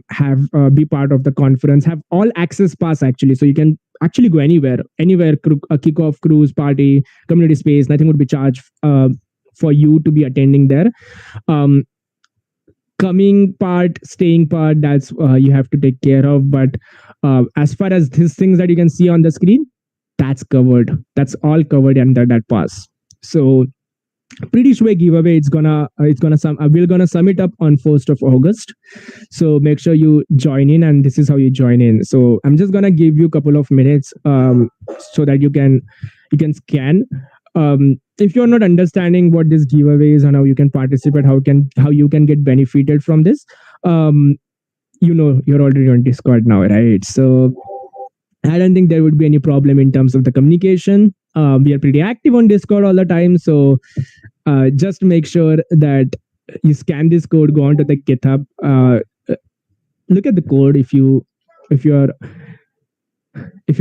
have be part of the conference, have all access pass actually. So you can actually go anywhere, a kickoff, cruise, party, community space. Nothing would be charged for you to be attending there. Coming part, staying part, that's you have to take care of. But as far as these things that you can see on the screen, that's covered. That's all covered under that pass. So pretty sure giveaway. We're gonna sum it up on 1st of August. So make sure you join in, and this is how you join in. So I'm just gonna give you a couple of minutes so that you can scan. If you're not understanding what this giveaway is and how you can participate, how you can get benefited from this, you're already on Discord now, right? So I don't think there would be any problem in terms of the communication. We are pretty active on Discord all the time. So just make sure that you scan this code, go onto the GitHub, look at the code if you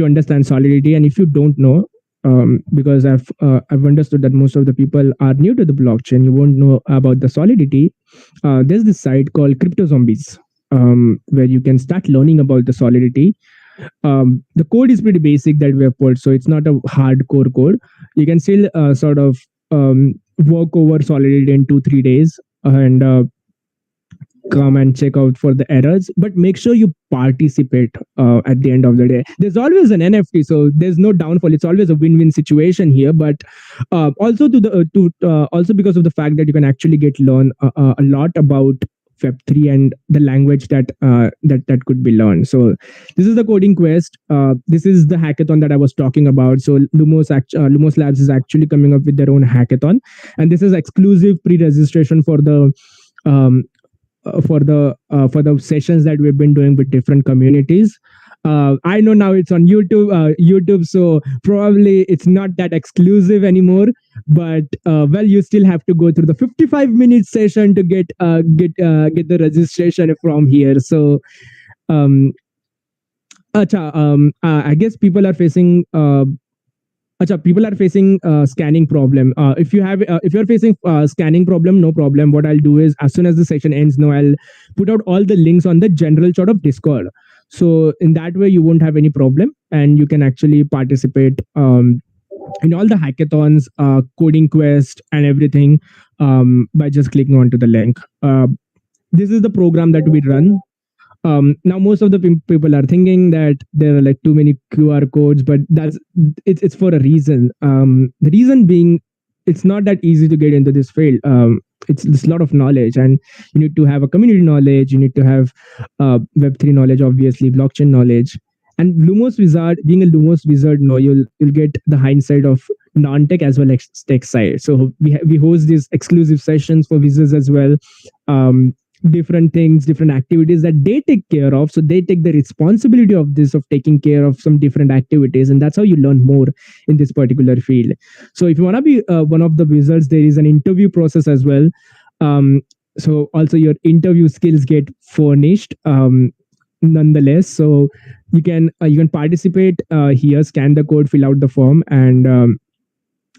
understand Solidity, and if you don't know, because I've understood that most of the people are new to the blockchain, you won't know about the Solidity. There's this site called Crypto Zombies, where you can start learning about the Solidity. The code is pretty basic that we have put, so it's not a hardcore code. You can still sort of work over Solidity in 2-3 days and come and check out for the errors, but make sure you participate at the end of the day. There's always an NFT, so there's no downfall. It's always a win-win situation here, but also also because of the fact that you can actually learn a lot about Web3 and the language that could be learned. So this is the coding quest. This is the hackathon that I was talking about. So Lumos Labs is actually coming up with their own hackathon, and this is exclusive pre-registration for the sessions that we've been doing with different communities. I know now it's on YouTube, so probably it's not that exclusive anymore. But well, you still have to go through the 55-minute session to get the registration from here. So, I guess people are facing. People are facing scanning problem. If you're facing scanning problem, no problem. What I'll do is, as soon as the session ends, I'll put out all the links on the general sort of Discord. So in that way, you won't have any problem, and you can actually participate in all the hackathons, coding quest, and everything by just clicking onto the link. This is the program that we run. Now, most of the people are thinking that there are like too many QR codes, but it's for a reason. The reason being, it's not that easy to get into this field. It's a lot of knowledge, and you need to have a community knowledge. You need to have Web3 knowledge, obviously, blockchain knowledge. And Lumos Wizard, being a Lumos Wizard, no, you'll get the hindsight of non-tech as well as tech side. So we host these exclusive sessions for wizards as well. Um, Different things, different activities that they take care of. So they take the responsibility of this, of taking care of some different activities, and that's how you learn more in this particular field. So if you want to be one of the wizards, there is an interview process as well. Um, so also your interview skills get furnished. Nonetheless, so you can participate here, scan the code, fill out the form, and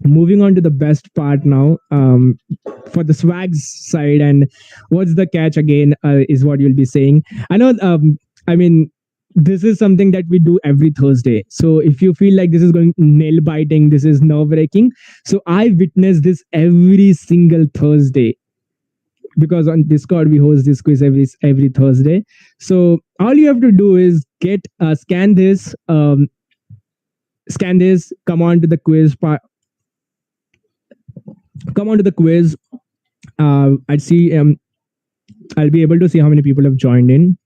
moving on to the best part now, for the swags side. And what's the catch again, is what you'll be saying. I know, I mean, this is something that we do every Thursday. So if you feel like this is going nail biting, this is nerve wracking, so I witness this every single Thursday, because on Discord we host this quiz every Thursday. So all you have to do is get scan this, come on to the quiz part, come on to the quiz. I'd see I'll be able to see how many people have joined in.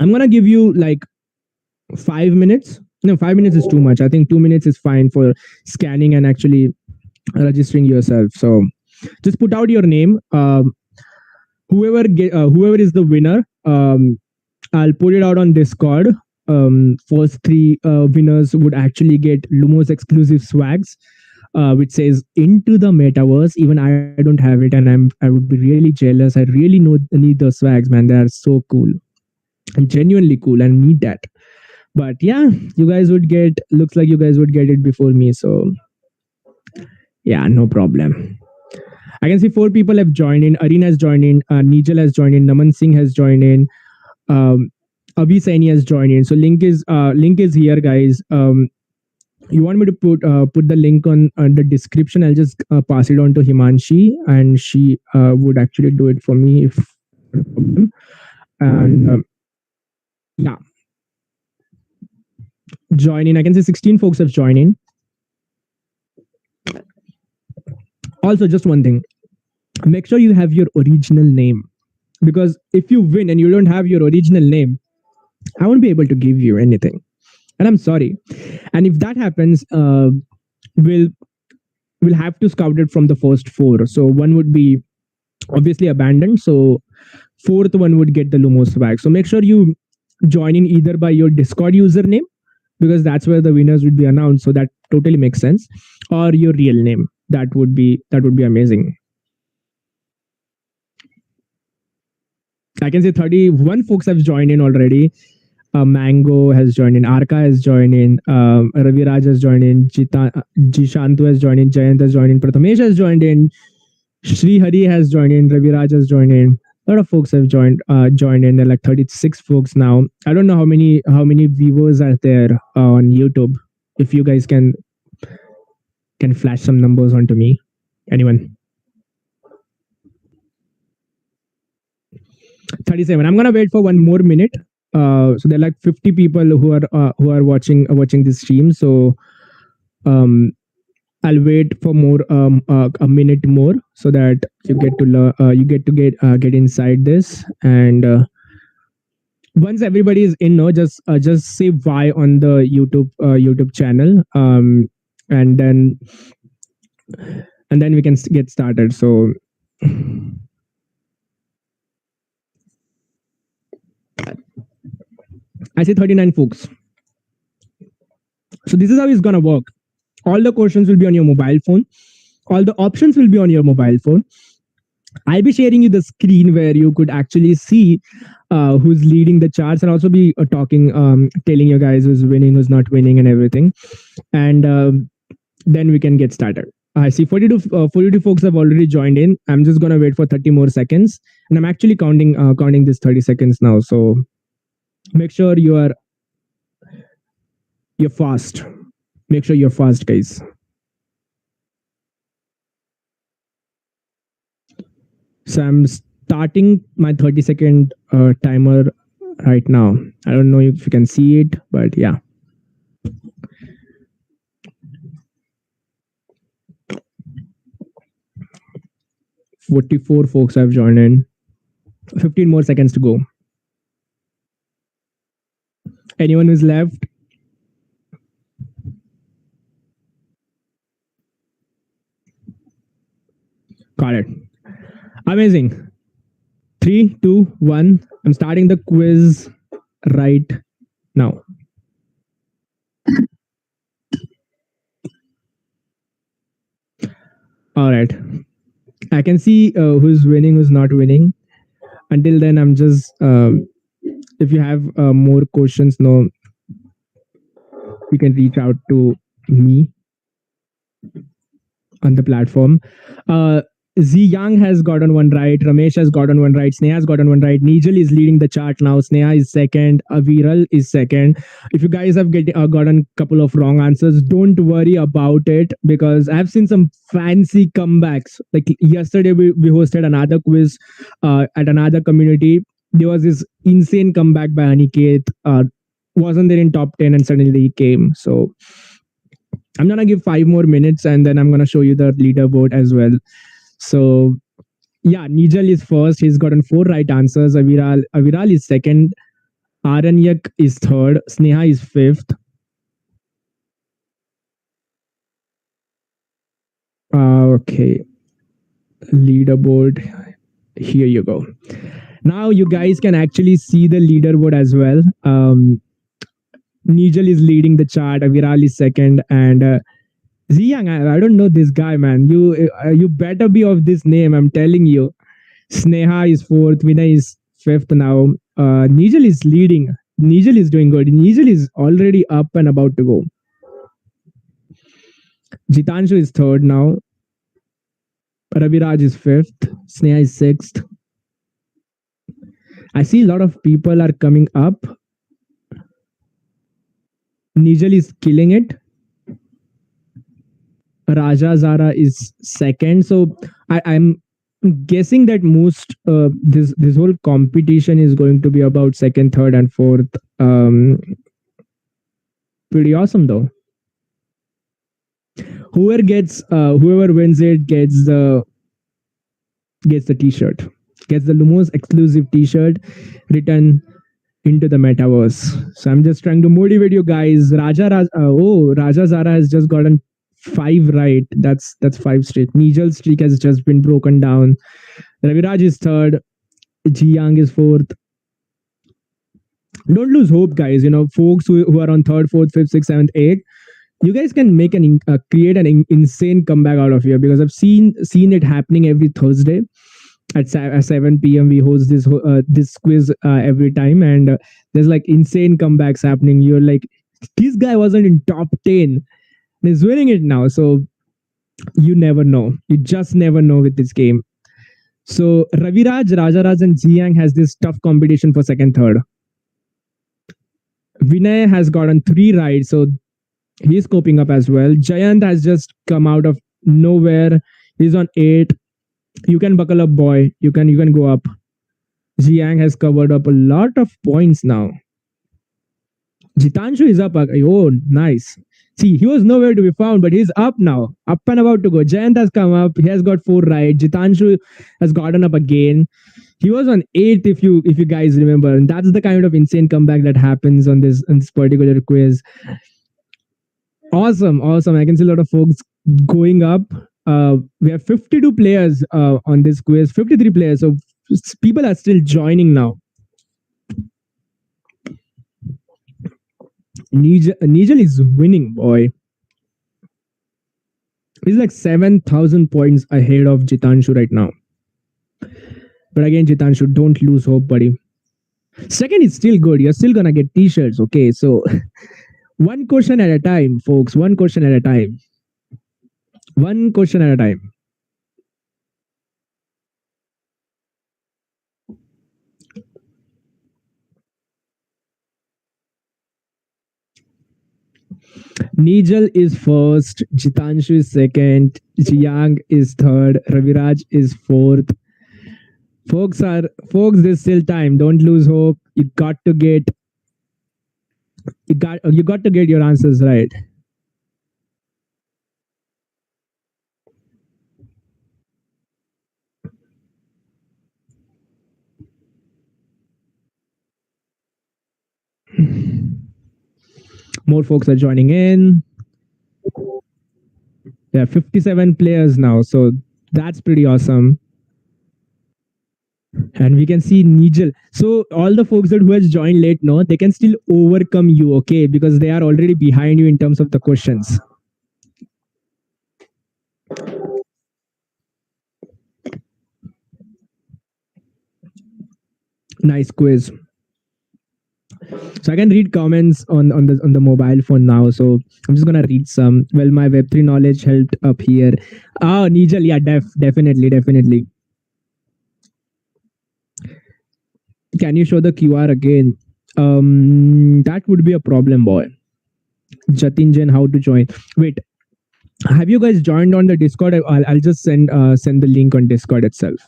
I'm gonna give you like 5 minutes. No, 5 minutes is too much. I think 2 minutes is fine for scanning and actually registering yourself. So just put out your name. Whoever is the winner, I'll put it out on Discord. First three winners would actually get Lumos exclusive swags, which says "Into the Metaverse." Even I don't have it, and I would be really jealous. I really need those swags, man. They are so cool and genuinely cool, and need that. But yeah, you guys would get. Looks like you guys would get it before me. So yeah, no problem. I can see 4 people have joined in. Arina has joined in. Nigel has joined in. Naman Singh has joined in. Um, Abhi Saini has joined in. So link is here, guys. You want me to put the link on the description? I'll just pass it on to Himanshi, and she would actually do it for me if no problem. And yeah, join in. I can see 16 folks have joined in. Also, just one thing: make sure you have your original name, because if you win and you don't have your original name, I won't be able to give you anything, and I'm sorry. And if that happens, we'll have to scout it from the first 4. So one would be obviously abandoned. So fourth one would get the Lumos swag. So make sure you join in either by your Discord username, because that's where the winners would be announced. So that totally makes sense, or your real name. That would be amazing. I can say 31 folks have joined in already. Mango has joined in, Arka has joined in, Ravi Raj has joined in, Jishantu has joined in, Jayant has joined in, Prathamesh has joined in, Sri Hari has joined in, Ravi Raj has joined in. A lot of folks have joined in. There are like 36 folks now. I don't know how many viewers are there on YouTube. If you guys can flash some numbers onto me, anyone? 37. I'm gonna wait for 1 more minute. So there are like 50 people who are watching this stream. So I'll wait for more a minute more, so that you get to get inside this. And once everybody is in, no, just say why on the YouTube channel, and then we can get started. So I say 39 folks. So this is how it's gonna work. All the questions will be on your mobile phone. All the options will be on your mobile phone. I'll be sharing you the screen where you could actually see who's leading the charts, and also be talking, telling you guys who's winning, who's not winning, and everything. And then we can get started. I see 42 folks have already joined in. I'm just gonna wait for 30 more seconds, and I'm actually counting this 30 seconds now. So make sure you're fast. Make sure you're fast, guys. So I'm starting my 30-second timer right now. I don't know if you can see it, but yeah. 44 folks have joined in. 15 more seconds to go. Anyone who's left? Got it. Amazing. 3, 2, 1. I'm starting the quiz right now. All right. I can see who's winning, who's not winning. Until then, I'm just, if you have more questions, no, you can reach out to me on the platform. Z Young has gotten one right. Ramesh has gotten one right. Sneha has gotten one right. Nigel is leading the chart now. Sneha is second. Aviral is second. If you guys have gotten a couple of wrong answers, don't worry about it because I've seen some fancy comebacks. Like yesterday, we hosted another quiz at another community. There was this insane comeback by Aniket. Wasn't there in top 10 and suddenly he came. So I'm gonna give 5 more minutes and then I'm gonna show you the leaderboard as well. So yeah, Nigel is first. He's gotten 4 right answers. Aviral is second. Aranyak is third. Sneha is fifth. Okay, leaderboard. Here you go. Now you guys can actually see the leaderboard as well. Nigel is leading the chart. Aviral is second, and Ziyang, I don't know this guy, man. You better be of this name. I'm telling you. Sneha is fourth. Vinay is fifth now. Nigel is leading. Nigel is doing good. Nigel is already up and about to go. Jitanshu is third now. Raviraj is fifth. Sneha is sixth. I see a lot of people are coming up. Nigel is killing it. Raja Zara is second. So I'm guessing that most this whole competition is going to be about second, third, and fourth. Pretty awesome though. Whoever wins it gets the t-shirt, gets the most exclusive t-shirt written into the metaverse. So I'm just trying to motivate you guys. Raja Zara has just gotten 5 right. That's 5 straight. Nigel's streak has just been broken down. Raviraj is third. Jiang is fourth. Don't lose hope, guys. You know, folks who are on third, fourth, fifth, sixth, seventh, eighth, you guys can make create an insane comeback out of here because I've seen it happening every Thursday at 7 p.m. We host this quiz every time, and there's like insane comebacks happening. You're like, this guy wasn't in top 10, and he's winning it now. So you never know. You just never know with this game. So Raviraj, Rajaraj, and Jiang has this tough competition for second, third. Vinay has gotten 3 right, so he's coping up as well. Jayant has just come out of nowhere. He's on 8. You can buckle up, boy. You can go up. Jiang has covered up a lot of points now. Jitanshu is up. Oh, nice. See, he was nowhere to be found, but he's up now. Up and about to go. Jayant has come up. He has got 4 right. Jitanshu has gotten up again. He was on 8th, if you guys remember. And that's the kind of insane comeback that happens on this particular quiz. Awesome. I can see a lot of folks going up. We have 52 players on this quiz, 53 players. So people are still joining now. Nigel is winning, boy. He's like 7,000 points ahead of Jitanshu right now. But again, Jitanshu, don't lose hope, buddy. Second is still good. You're still gonna get t-shirts, okay? So one question at a time, folks. One question at a time. One question at a time. Nigel is first, Jitanshu is second, Jiang is third, Raviraj is fourth. Folks, there's still time. Don't lose hope. You got to get your answers right. More folks are joining in. There are 57 players now, so that's pretty awesome. And we can see Nigel. So all the folks that who has joined late, no, they can still overcome you, okay? Because they are already behind you in terms of the questions. Nice quiz. So I can read comments on the mobile phone now. So I'm just gonna read some. Well, my Web3 knowledge helped up here. Oh, Nigel, yeah, definitely. Can you show the QR again? That would be a problem, boy. Jatinjan, how to join? Wait, have you guys joined on the Discord? I'll just send the link on Discord itself.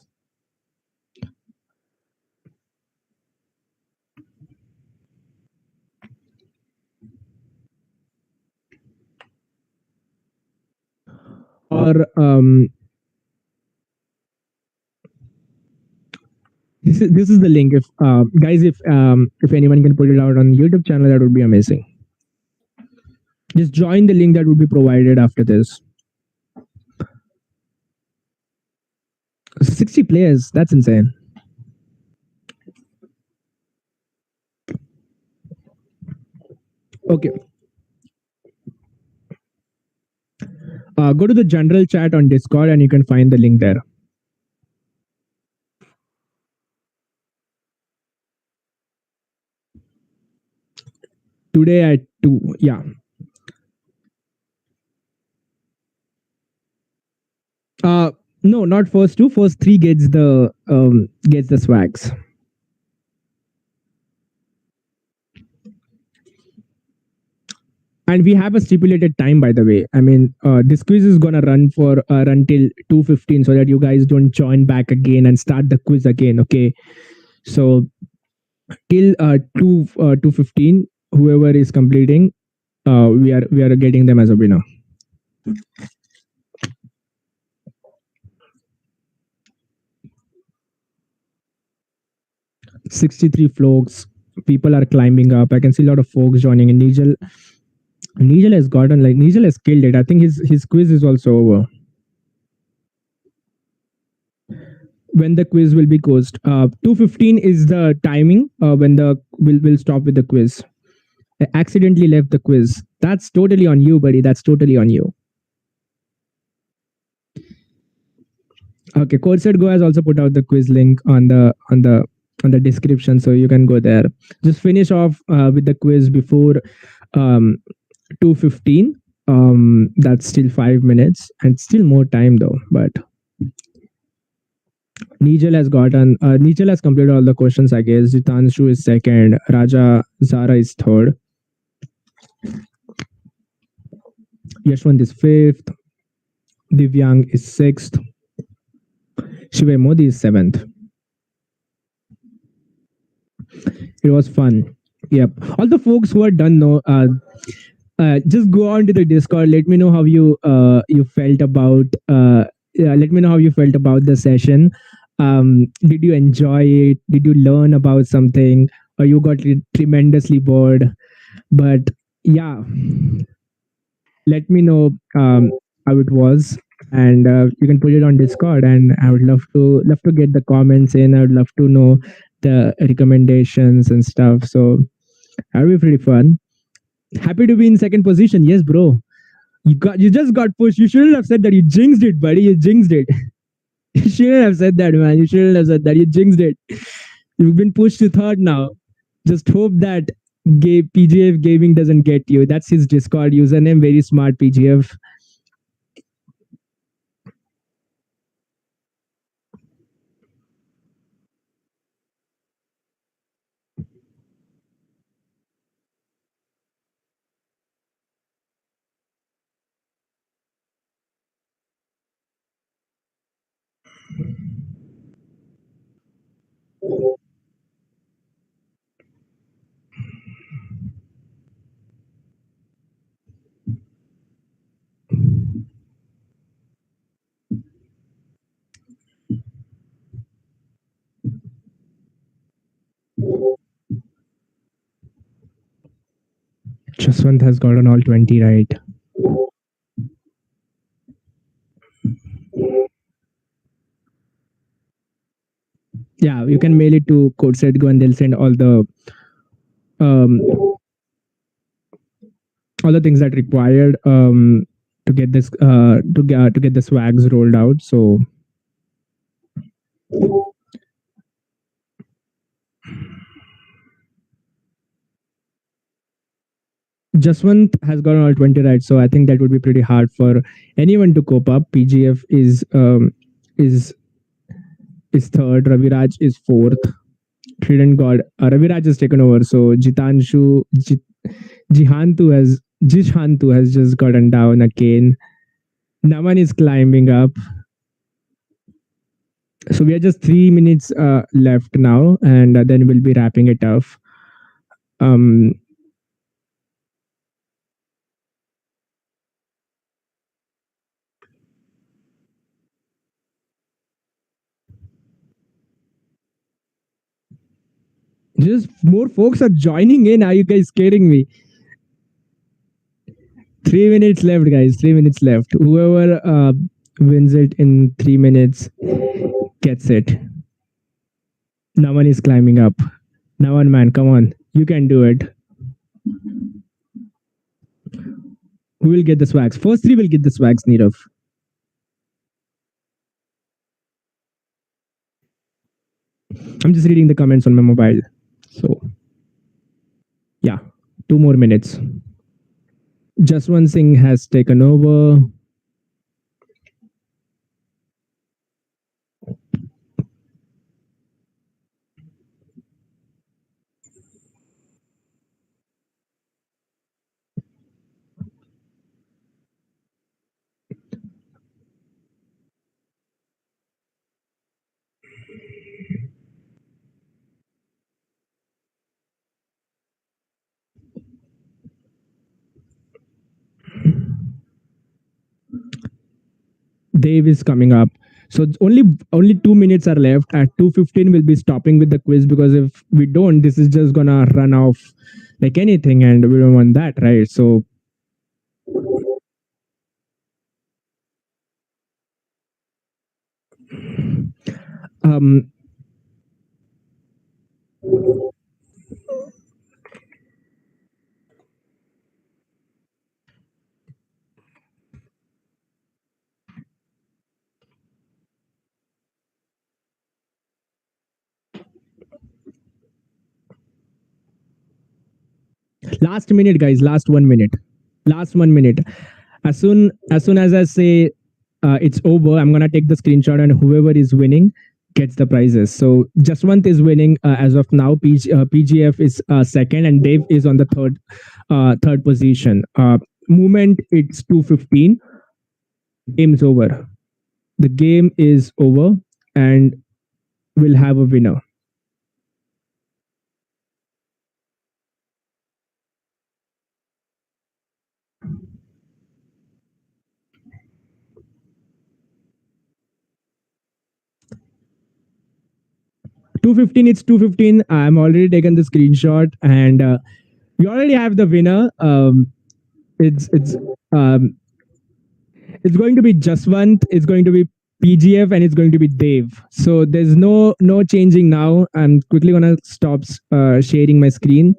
Or this is the link. If guys, if anyone can put it out on YouTube channel, that would be amazing. Just join the link that would be provided after this. 60 players. That's insane. Okay. Go to the general chat on Discord and you can find the link there. Today at 2. Yeah. No, not first 2. First 3 gets the swags. And we have a stipulated time, by the way. I mean, this quiz is gonna run till 2:15, so that you guys don't join back again and start the quiz again. Okay, so till 2:15, whoever is completing, we are getting them as a winner. $63 folks. People are climbing up. I can see a lot of folks joining. And Nigel has gotten, like, Nigel has killed it. I think his quiz is also over. When the quiz will be closed. 2:15 is the timing when the will stop with the quiz. I accidentally left the quiz. That's totally on you, buddy. That's totally on you. Okay, CodeSetGo has also put out the quiz link on the description, so you can go there. Just finish off with the quiz before 2:15. That's still 5 minutes and still more time though. But Nigel has completed all the questions, I guess. Jitanshu is second. Raja Zara is third. Yashwant is fifth. Divyang is sixth. Shiva Modi is seventh. It was fun. Yep. All the folks who are done now, just go on to the Discord. Let me know how you felt about. Let me know how you felt about the session. Did you enjoy it? Did you learn about something, or you got tremendously bored? But yeah, let me know how it was, and you can put it on Discord. And I would love to get the comments in. I would love to know the recommendations and stuff. So that'll be pretty fun. Happy to be in second position. Yes, bro. You just got pushed. You shouldn't have said that. You jinxed it, buddy. You jinxed it. You shouldn't have said that, man. You shouldn't have said that. You jinxed it. You've been pushed to third now. Just hope that PGF Gaming doesn't get you. That's his Discord username. Very smart, PGF. Jaswant has gotten all 20 right. Yeah, you can mail it to CodeSetGo and they'll send um, all the things that required to get this to get the swags rolled out. So Jaswant has gotten all 20 right, so I think that would be pretty hard for anyone to cope up. PGF is is third, Raviraj is fourth. Trident God, Raviraj has taken over, so Jishantu has just gotten down again. Naman is climbing up. So we are just 3 minutes left now, and then we'll be wrapping it up. Um, just more folks are joining in. Are you guys kidding me? 3 minutes left, guys. 3 minutes left. Whoever wins it in 3 minutes gets it. Naman is climbing up. Naman, man, come on. You can do it. Who will get the swags? First three will get the swags, Nirav. I'm just reading the comments on my mobile. So, yeah, 2 more minutes. Jaswant Singh has taken over. Dave is coming up. So only 2 minutes are left. At 2:15, we'll be stopping with the quiz because if we don't, this is just gonna run off like anything, and we don't want that, right? So um, last minute, guys. Last 1 minute. Last 1 minute. As soon as I say it's over, I'm gonna take the screenshot, and whoever is winning gets the prizes. So Jaswant is winning as of now. PGF is second, and Dave is on the third position. Movement it's 2:15. Game's over. The game is over, and we'll have a winner. 2:15. It's 2:15. I'm already taken the screenshot, and we already have the winner. It's it's um, it's going to be Jaswant. It's going to be PGF, and it's going to be Dave. So there's no changing now. I'm quickly gonna stop sharing my screen.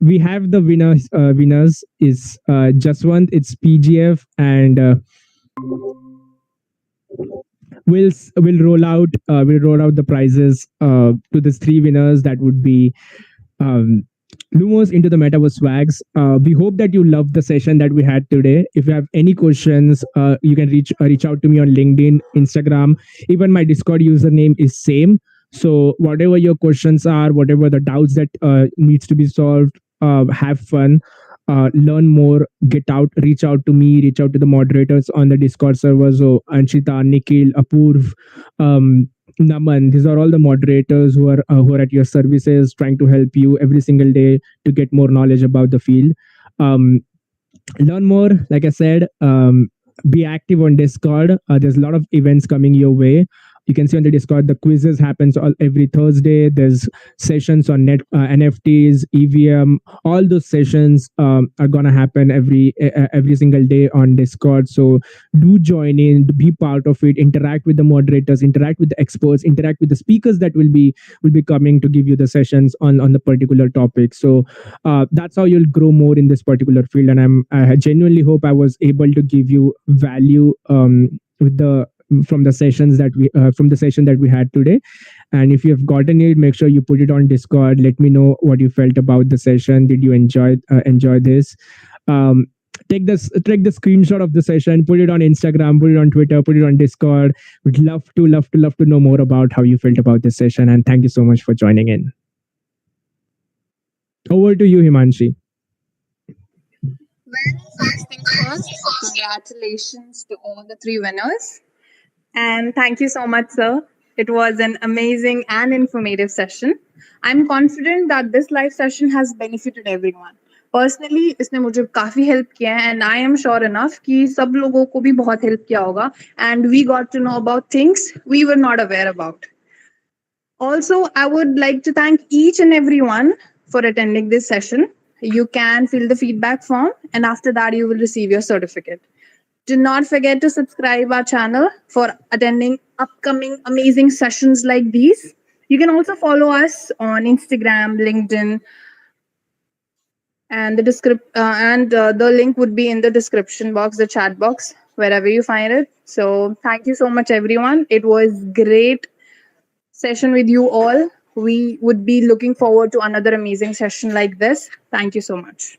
We have the winners is Jaswant. It's PGF, and we'll roll out the prizes to these three winners. That would be um, Lumos into the Metaverse Swags. We hope that you loved the session that we had today. If you have any questions, you can reach out to me on LinkedIn, Instagram. Even my Discord username is same. So whatever your questions are, whatever the doubts that needs to be solved, have fun. Learn more, reach out to me, reach out to the moderators on the Discord server. So Anshita, Nikhil, Apurv, Naman, these are all the moderators who are at your services, trying to help you every single day to get more knowledge about the field. Um, Learn more, like I said. Be active on Discord. There's a lot of events coming your way. You can see on the Discord, the quizzes happens every Thursday. There's sessions on NFTs, EVM. All those sessions are gonna happen every single day on Discord. So do join in, be part of it, interact with the moderators, interact with the experts, interact with the speakers that will be coming to give you the sessions on the particular topic. So that's how you'll grow more in this particular field. And I genuinely hope I was able to give you value with the from the sessions that we had today. And if you have gotten it, make sure you put it on Discord. Let me know what you felt about the session. Did you enjoy this? Take the screenshot of the session, put it on Instagram, put it on Twitter, put it on Discord. Would love to know more about how you felt about this session. And thank you so much for joining in. Over to you, Himanshi. Well, first things first, congratulations to all the 3 winners. And thank you so much, sir. It was an amazing and informative session. I'm confident that this live session has benefited everyone. Personally, इसने मुझे काफी help किया है, and I am sure enough कि सब लोगों को भी बहुत help किया होगा, and we got to know about things we were not aware about. Also, I would like to thank each and everyone for attending this session. You can fill the feedback form, and after that, you will receive your certificate. Do not forget to subscribe our channel for attending upcoming amazing sessions like these. You can also follow us on Instagram, LinkedIn, and the link would be in the description box, the chat box, wherever you find it. So thank you so much, everyone. It was great session with you all. We would be looking forward to another amazing session like this. Thank you so much.